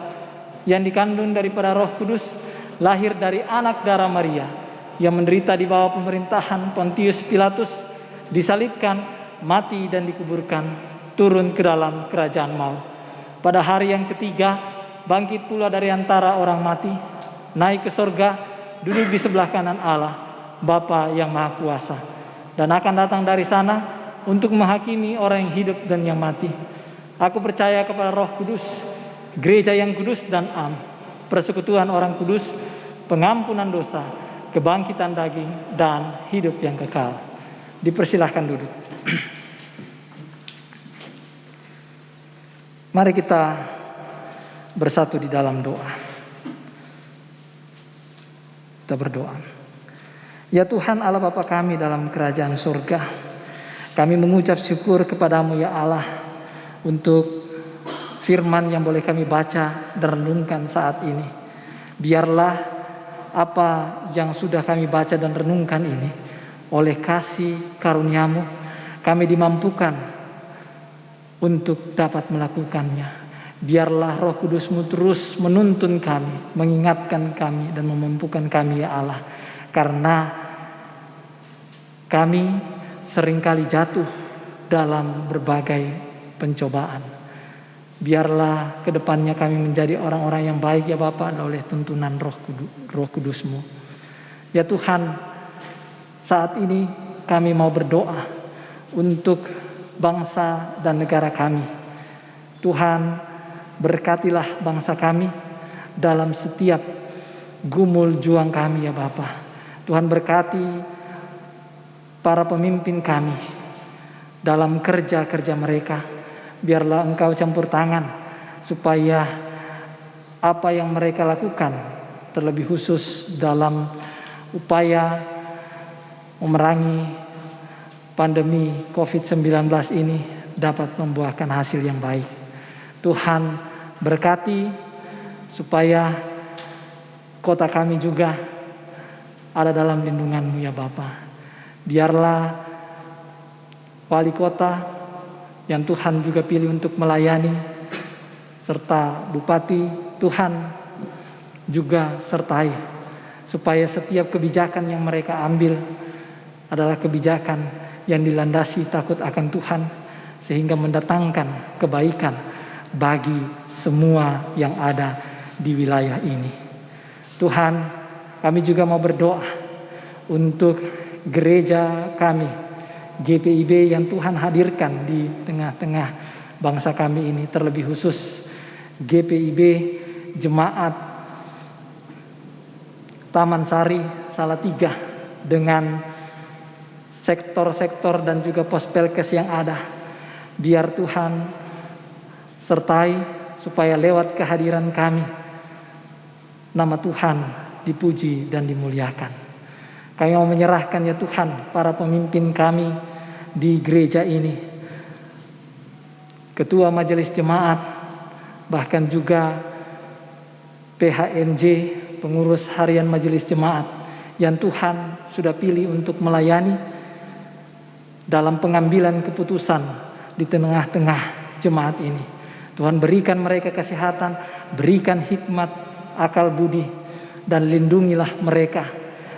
yang dikandung daripada Roh Kudus, lahir dari anak darah Maria, yang menderita di bawah pemerintahan Pontius Pilatus, disalibkan, mati dan dikuburkan, turun ke dalam kerajaan maut. Pada hari yang ketiga, bangkit pula dari antara orang mati, naik ke sorga, duduk di sebelah kanan Allah, Bapa yang Maha Kuasa, dan akan datang dari sana untuk menghakimi orang yang hidup dan yang mati. Aku percaya kepada Roh Kudus, gereja yang kudus dan am, persekutuan orang kudus, pengampunan dosa, kebangkitan daging, dan hidup yang kekal. Dipersilahkan duduk. Mari kita bersatu di dalam doa. Kita berdoa. Ya Tuhan Allah Bapa kami dalam kerajaan surga, kami mengucap syukur kepadamu ya Allah untuk firman yang boleh kami baca dan renungkan saat ini. Biarlah apa yang sudah kami baca dan renungkan ini, oleh kasih karunia-Mu, kami dimampukan untuk dapat melakukannya. Biarlah Roh Kudus-Mu terus menuntun kami, mengingatkan kami, dan memampukan kami ya Allah. Karena kami seringkali jatuh dalam berbagai pencobaan. Biarlah kedepannya kami menjadi orang-orang yang baik ya Bapa, oleh tuntunan Roh Kudus-Mu. Ya Tuhan, saat ini kami mau berdoa untuk bangsa dan negara kami. Tuhan, berkatilah bangsa kami dalam setiap gumul juang kami ya Bapa. Tuhan, berkati para pemimpin kami dalam kerja-kerja mereka. Biarlah Engkau campur tangan supaya apa yang mereka lakukan, terlebih khusus dalam upaya memerangi pandemi COVID-19 ini, dapat membuahkan hasil yang baik. Tuhan, berkati supaya kota kami juga ada dalam lindungan-Mu ya Bapa. Biarlah wali kota yang Tuhan juga pilih untuk melayani serta Bupati, Tuhan juga sertai supaya setiap kebijakan yang mereka ambil adalah kebijakan yang dilandasi takut akan Tuhan, sehingga mendatangkan kebaikan bagi semua yang ada di wilayah ini. Tuhan, kami juga mau berdoa untuk gereja kami, GPIB yang Tuhan hadirkan di tengah-tengah bangsa kami ini, terlebih khusus GPIB Jemaat Taman Sari Salatiga dengan sektor-sektor dan juga Pospelkes yang ada. Biar Tuhan sertai supaya lewat kehadiran kami nama Tuhan dipuji dan dimuliakan. Kami mau menyerahkan ya Tuhan para pemimpin kami di gereja ini, Ketua Majelis Jemaat, bahkan juga PHMJ, pengurus harian Majelis Jemaat yang Tuhan sudah pilih untuk melayani dalam pengambilan keputusan di tengah-tengah jemaat ini. Tuhan berikan mereka kesehatan, berikan hikmat, akal budi, dan lindungilah mereka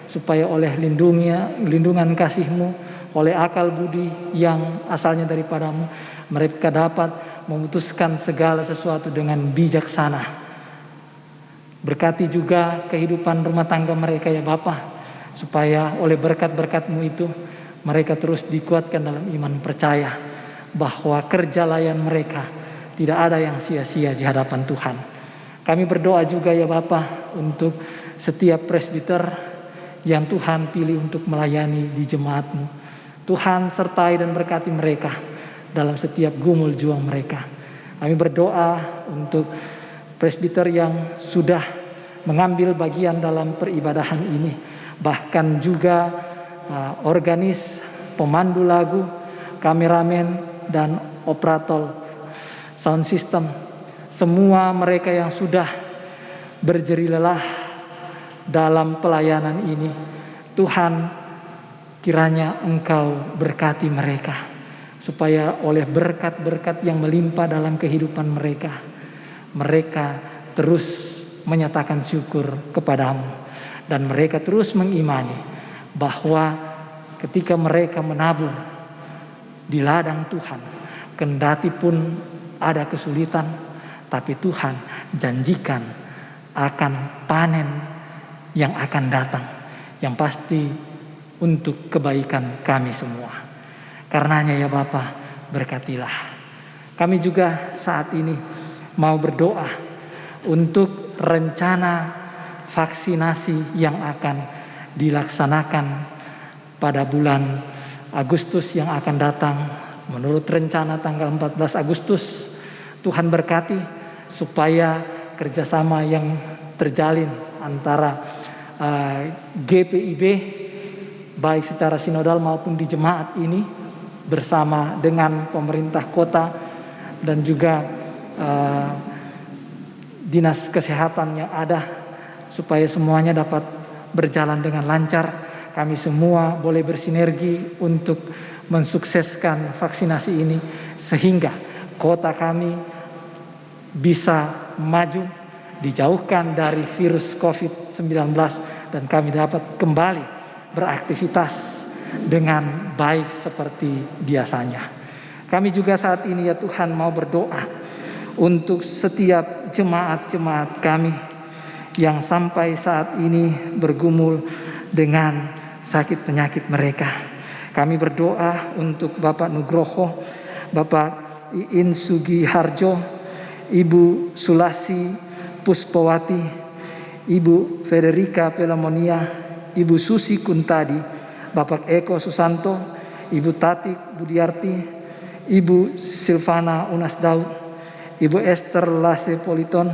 supaya oleh lindungan kasih-Mu, oleh akal budi yang asalnya daripadamu, mereka dapat memutuskan segala sesuatu dengan bijaksana. Berkati juga kehidupan rumah tangga mereka ya Bapa, supaya oleh berkat-berkat-Mu itu mereka terus dikuatkan dalam iman percaya bahwa kerja layan mereka tidak ada yang sia-sia di hadapan Tuhan. Kami berdoa juga ya Bapa untuk setiap presbiter yang Tuhan pilih untuk melayani di jemaat-Mu. Tuhan sertai dan berkati mereka dalam setiap gumul juang mereka. Kami berdoa untuk presbiter yang sudah mengambil bagian dalam peribadahan ini, bahkan juga organis, pemandu lagu, kameramen, dan operator sound system. Semua mereka yang sudah berjeri lelah dalam pelayanan ini, Tuhan kiranya Engkau berkati mereka, supaya oleh berkat-berkat yang melimpah dalam kehidupan mereka, mereka terus menyatakan syukur kepadamu, dan mereka terus mengimani bahwa ketika mereka menabur di ladang Tuhan, kendati pun ada kesulitan, tapi Tuhan janjikan akan panen yang akan datang, yang pasti untuk kebaikan kami semua. Karenanya ya Bapa, berkatilah. Kami juga saat ini mau berdoa untuk rencana vaksinasi yang akan dilaksanakan pada bulan Agustus yang akan datang. Menurut rencana tanggal 14 Agustus, Tuhan berkati supaya kerjasama yang terjalin antara GPIB baik secara sinodal maupun di jemaat ini bersama dengan pemerintah kota dan juga dinas kesehatan yang ada, supaya semuanya dapat berjalan dengan lancar. Kami semua boleh bersinergi untuk mensukseskan vaksinasi ini sehingga kota kami bisa maju, dijauhkan dari virus COVID-19, dan kami dapat kembali beraktivitas dengan baik seperti biasanya. Kami juga saat ini ya Tuhan mau berdoa untuk setiap jemaat-jemaat kami yang sampai saat ini bergumul dengan sakit penyakit mereka. Kami berdoa untuk Bapak Nugroho, Bapak Iin Sugiharjo, Ibu Sulasi Puspawati, Ibu Federica Pelamonia, Ibu Susi Kuntadi, Bapak Eko Susanto, Ibu Tati Budiarti, Ibu Silvana Unas Daud, Ibu Esther Lase Politon,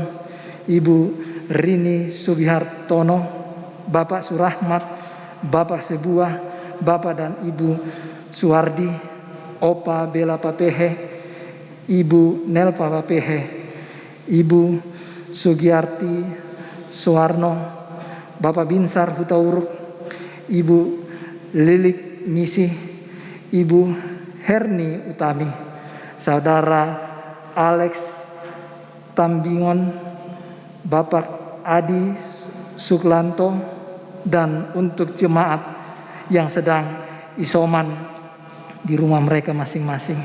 Ibu Rini Sugihartono, Bapak Surahmat, Bapak Sebuah, Bapak dan Ibu Suwardi, Opa Bela Papehe, Ibu Nelpa Papehe, Ibu Sugiarti Suwarno, Bapak Binsar Hutauruk, Ibu Lilik Nisi, Ibu Herni Utami, Saudara Alex Tambingon, Bapak Adi Suklanto, dan untuk jemaat yang sedang isoman di rumah mereka masing-masing.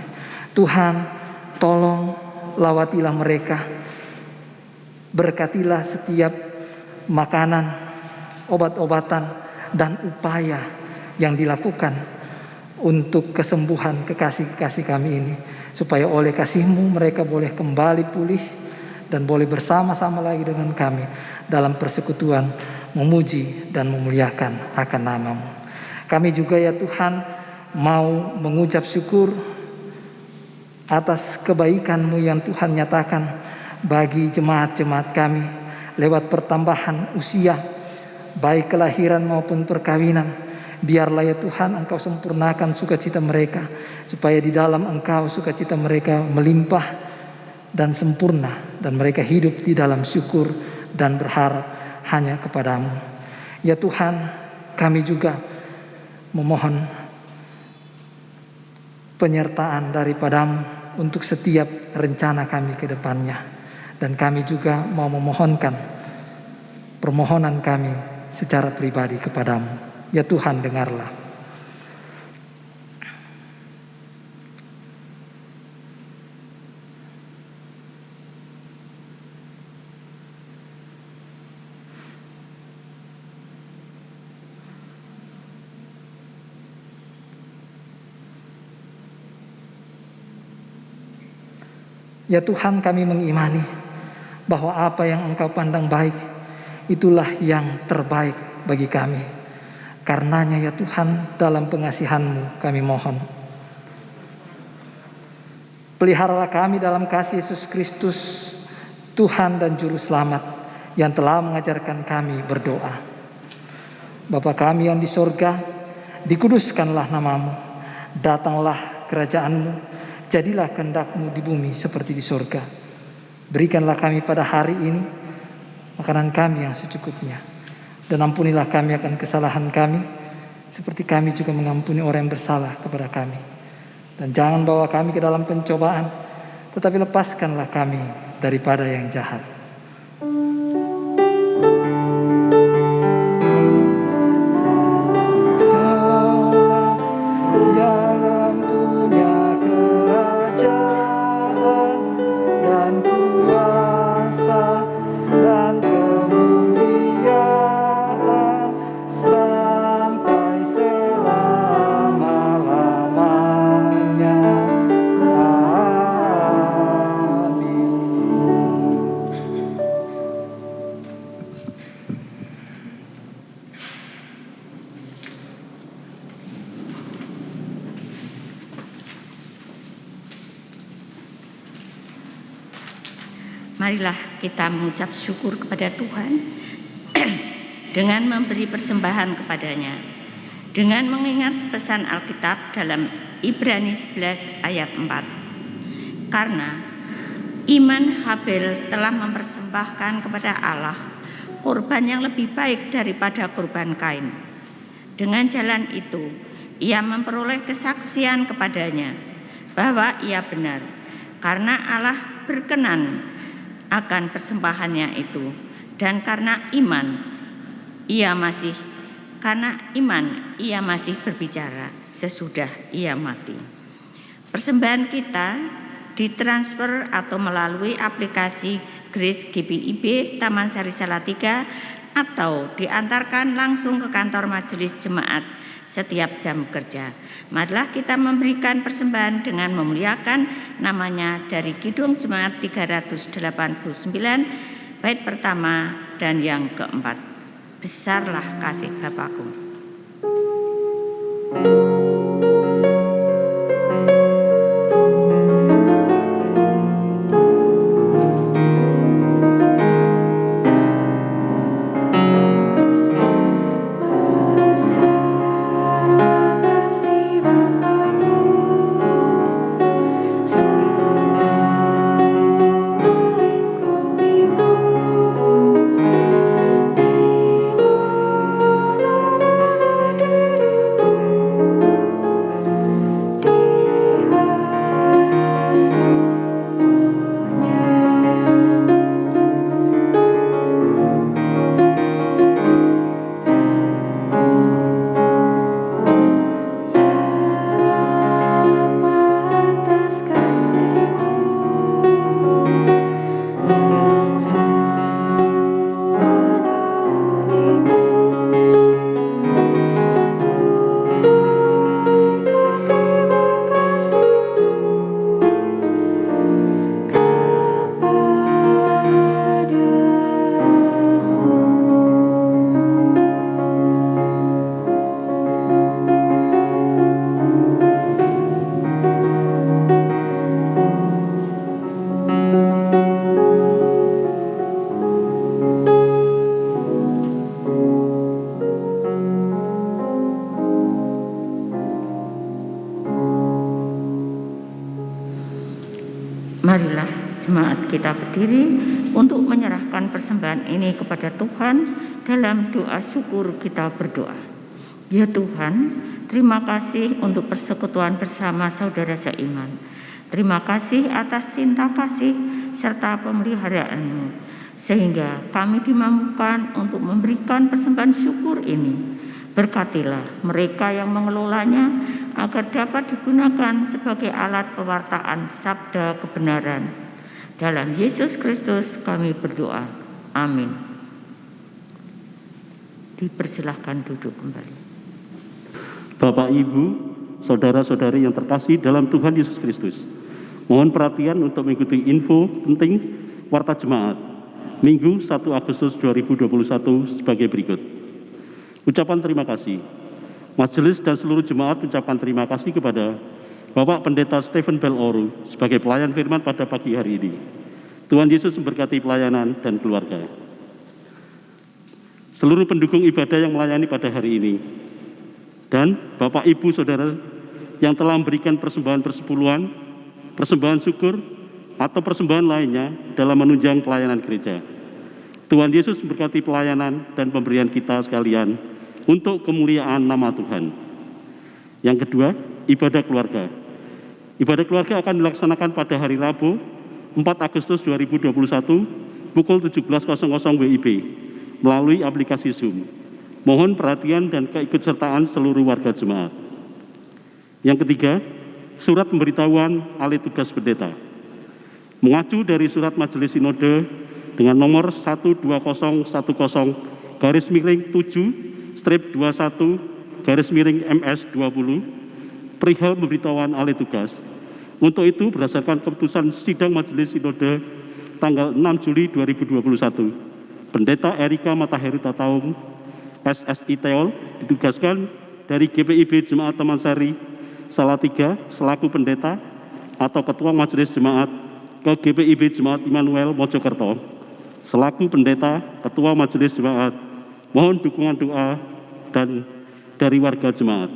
Tuhan, tolong lawatilah mereka. Berkatilah setiap makanan, obat-obatan, dan upaya yang dilakukan untuk kesembuhan kekasih-kekasih kami ini, supaya oleh kasih-Mu mereka boleh kembali pulih dan boleh bersama-sama lagi dengan kami dalam persekutuan memuji dan memuliakan akan nama-Mu. Kami juga ya Tuhan mau mengucap syukur atas kebaikan-Mu yang Tuhan nyatakan bagi jemaat-jemaat kami lewat pertambahan usia, baik kelahiran maupun perkawinan. Biarlah ya Tuhan Engkau sempurnakan sukacita mereka, supaya di dalam Engkau sukacita mereka melimpah dan sempurna, dan mereka hidup di dalam syukur dan berharap hanya kepada-Mu. Ya Tuhan, kami juga memohon penyertaan daripada-Mu untuk setiap rencana kami ke depannya. Dan kami juga mau memohonkan permohonan kami secara pribadi kepada-Mu. Ya Tuhan, dengarlah. Ya Tuhan, kami mengimani bahwa apa yang Engkau pandang baik, itulah yang terbaik bagi kami. Karenanya ya Tuhan, dalam pengasihan-Mu kami mohon, peliharalah kami dalam kasih Yesus Kristus, Tuhan dan Juru Selamat, yang telah mengajarkan kami berdoa. Bapa kami yang di sorga, dikuduskanlah nama-Mu, datanglah kerajaan-Mu, jadilah kehendak-Mu di bumi seperti di sorga. Berikanlah kami pada hari ini makanan kami yang secukupnya. Dan ampunilah kami akan kesalahan kami, seperti kami juga mengampuni orang yang bersalah kepada kami. Dan jangan bawa kami ke dalam pencobaan, tetapi lepaskanlah kami daripada yang jahat. Marilah kita mengucap syukur kepada Tuhan dengan memberi persembahan kepada-Nya, dengan mengingat pesan Alkitab dalam Ibrani 11 ayat 4. Karena iman Habel telah mempersembahkan kepada Allah korban yang lebih baik daripada korban Kain. Dengan jalan itu, ia memperoleh kesaksian kepadanya bahwa ia benar, karena Allah berkenan akan persembahannya itu, dan karena iman ia masih berbicara sesudah ia mati. Persembahan kita ditransfer atau melalui aplikasi Grace GPIB Taman Sari Salatiga, atau diantarkan langsung ke kantor majelis jemaat setiap jam kerja. Marilah kita memberikan persembahan dengan memuliakan namanya dari Kidung Jemaat 389, bait pertama dan yang keempat. Besarlah kasih Bapakku. Marilah jemaat kita berdiri untuk menyerahkan persembahan ini kepada Tuhan. Dalam doa syukur kita berdoa. Ya Tuhan, terima kasih untuk persekutuan bersama saudara seiman. Terima kasih atas cinta kasih serta pemeliharaan-Mu, sehingga kami dimampukan untuk memberikan persembahan syukur ini. Berkatilah mereka yang mengelolanya agar dapat digunakan sebagai alat pewartaan sabda kebenaran. Dalam Yesus Kristus kami berdoa. Amin. Dipersilahkan duduk kembali. Bapak, Ibu, saudara-saudari yang terkasih dalam Tuhan Yesus Kristus, mohon perhatian untuk mengikuti info penting Warta Jemaat Minggu 1 Agustus 2021 sebagai berikut. Ucapan terima kasih. Majelis dan seluruh jemaat ucapkan terima kasih kepada Bapak Pendeta Stephen Bell Oru sebagai pelayan firman pada pagi hari ini. Tuhan Yesus memberkati pelayanan dan keluarga. Seluruh pendukung ibadah yang melayani pada hari ini, dan Bapak Ibu Saudara yang telah memberikan persembahan persepuluhan, persembahan syukur, atau persembahan lainnya dalam menunjang pelayanan gereja. Tuhan Yesus memberkati pelayanan dan pemberian kita sekalian untuk kemuliaan nama Tuhan. Yang kedua, ibadah keluarga. Ibadah keluarga akan dilaksanakan pada hari Rabu 4 Agustus 2021 pukul 17.00 WIB melalui aplikasi Zoom. Mohon perhatian dan keikutsertaan seluruh warga jemaat. Yang ketiga, surat pemberitahuan alih tugas pendeta. Mengacu dari surat Majelis Sinode dengan nomor 12010-7/21/MS20 perihal pemberitahuan alih tugas. Untuk itu, berdasarkan keputusan sidang Majelis Sinode tanggal 6 Juli 2021, Pendeta Erika Matahari Tataung, SSI Teol, ditugaskan dari GPIB Jemaat Taman Sari Salatiga selaku pendeta atau Ketua Majelis Jemaat ke GPIB Jemaat Immanuel Mojokerto selaku pendeta Ketua Majelis Jemaat. Mohon dukungan doa dan dari warga jemaat.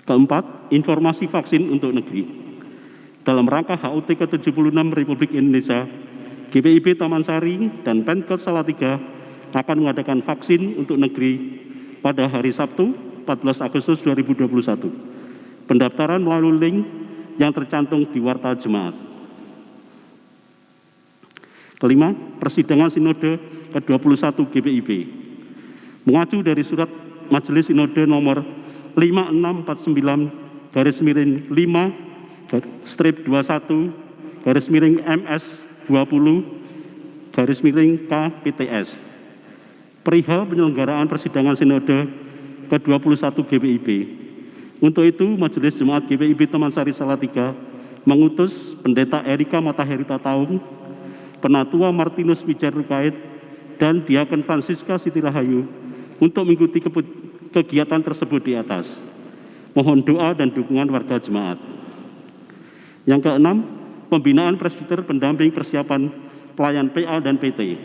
Keempat, informasi vaksin untuk negeri. Dalam rangka HUT ke-76 Republik Indonesia, GPIB Taman Sari dan Pemkot Salatiga akan mengadakan vaksin untuk negeri pada hari Sabtu 14 Agustus 2021. Pendaftaran melalui link yang tercantum di Warta Jemaat. Kelima, persidangan Sinode ke-21 GPIB. Mengacu dari surat Majelis Sinode nomor 5649/5/21/MS20/KPTS perihal penyelenggaraan persidangan Sinode ke-21 GPIB. Untuk itu, Majelis Jemaat GPIB Taman Sari Salatiga mengutus Pendeta Erika Matahari Tataung, Penatua Martinus Wijar Rukait, dan Diaken Francisca Siti Rahayu untuk mengikuti kegiatan tersebut di atas. Mohon doa dan dukungan warga jemaat. Yang keenam, pembinaan presbiter pendamping persiapan pelayan PA dan PT.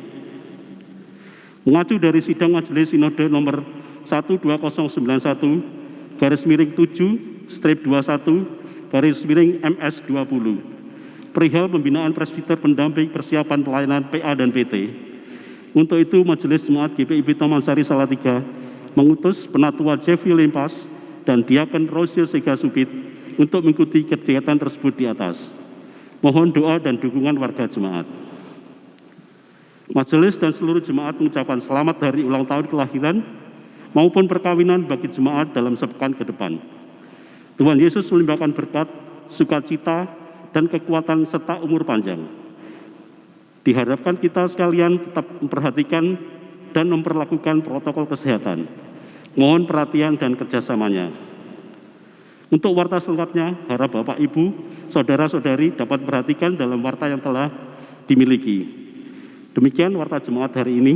Mengacu dari sidang Majelis Sinode nomor 12011/7/21/MS20 perihal pembinaan presbiter pendamping persiapan pelayanan PA dan PT. Untuk itu, Majelis Jemaat GPIB Taman Sari Salatiga mengutus Penatua Jeffrey Lempas dan Diaken Rosio Sega Supit untuk mengikuti kegiatan tersebut di atas. Mohon doa dan dukungan warga jemaat. Majelis dan seluruh jemaat mengucapkan selamat hari ulang tahun kelahiran maupun perkawinan bagi jemaat dalam sepekan ke depan. Tuhan Yesus melimpahkan berkat, sukacita, dan kekuatan serta umur panjang. Diharapkan kita sekalian tetap memperhatikan dan memperlakukan protokol kesehatan. Mohon perhatian dan kerjasamanya. Untuk warta selengkapnya, harap Bapak, Ibu, Saudara-saudari dapat perhatikan dalam warta yang telah dimiliki. Demikian warta jemaat hari ini.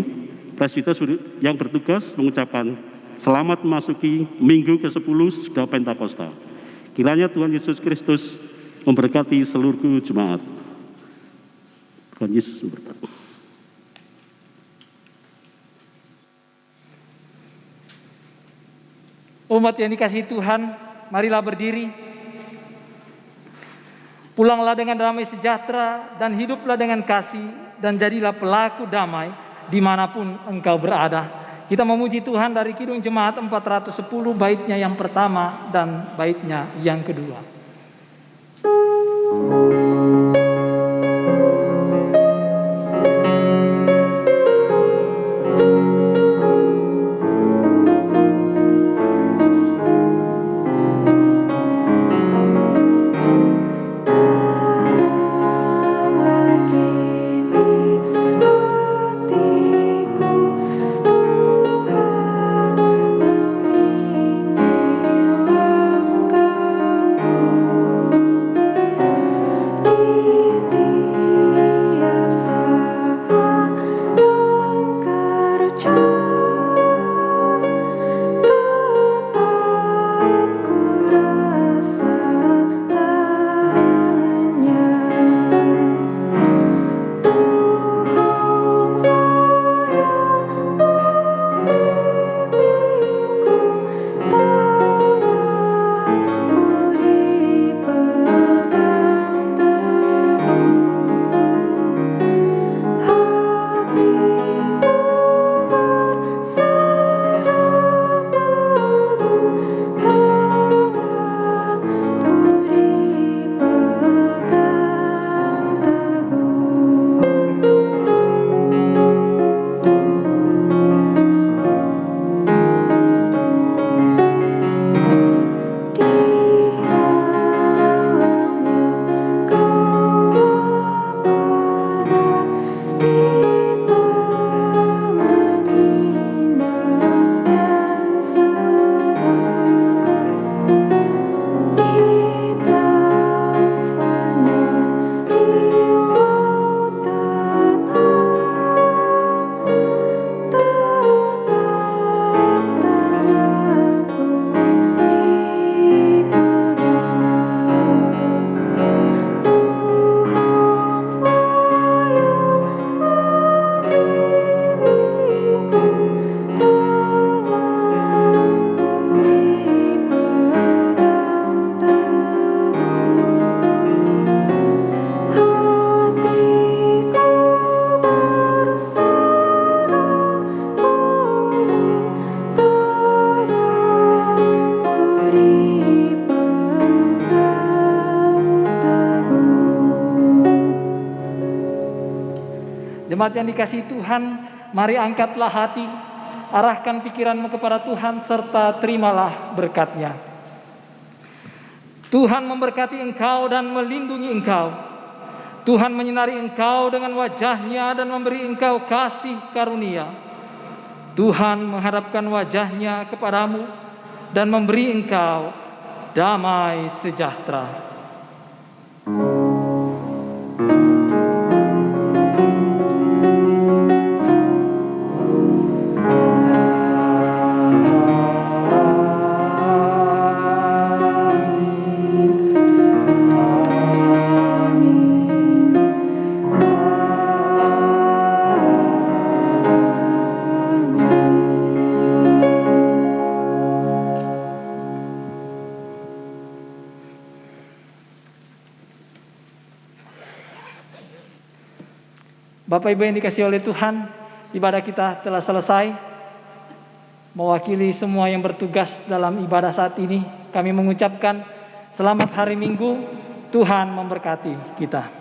Presbiter yang bertugas mengucapkan selamat memasuki minggu ke-10 sesudah Pentakosta. Kiranya Tuhan Yesus Kristus memberkati seluruh jemaat. Tuhan Yesus memberkati. Umat yang dikasihi Tuhan, marilah berdiri. Pulanglah dengan damai sejahtera dan hiduplah dengan kasih dan jadilah pelaku damai dimanapun engkau berada. Kita memuji Tuhan dari Kidung Jemaat 410 baitnya yang pertama dan baitnya yang kedua. Jemaat yang dikasihi Tuhan, mari angkatlah hati, arahkan pikiranmu kepada Tuhan serta terimalah berkat-Nya. Tuhan memberkati engkau dan melindungi engkau. Tuhan menyinari engkau dengan wajah-Nya dan memberi engkau kasih karunia. Tuhan menghadapkan wajah-Nya kepadamu dan memberi engkau damai sejahtera. Bapak Ibu yang dikasihi oleh Tuhan, ibadah kita telah selesai. Mewakili semua yang bertugas dalam ibadah saat ini, kami mengucapkan selamat hari Minggu, Tuhan memberkati kita.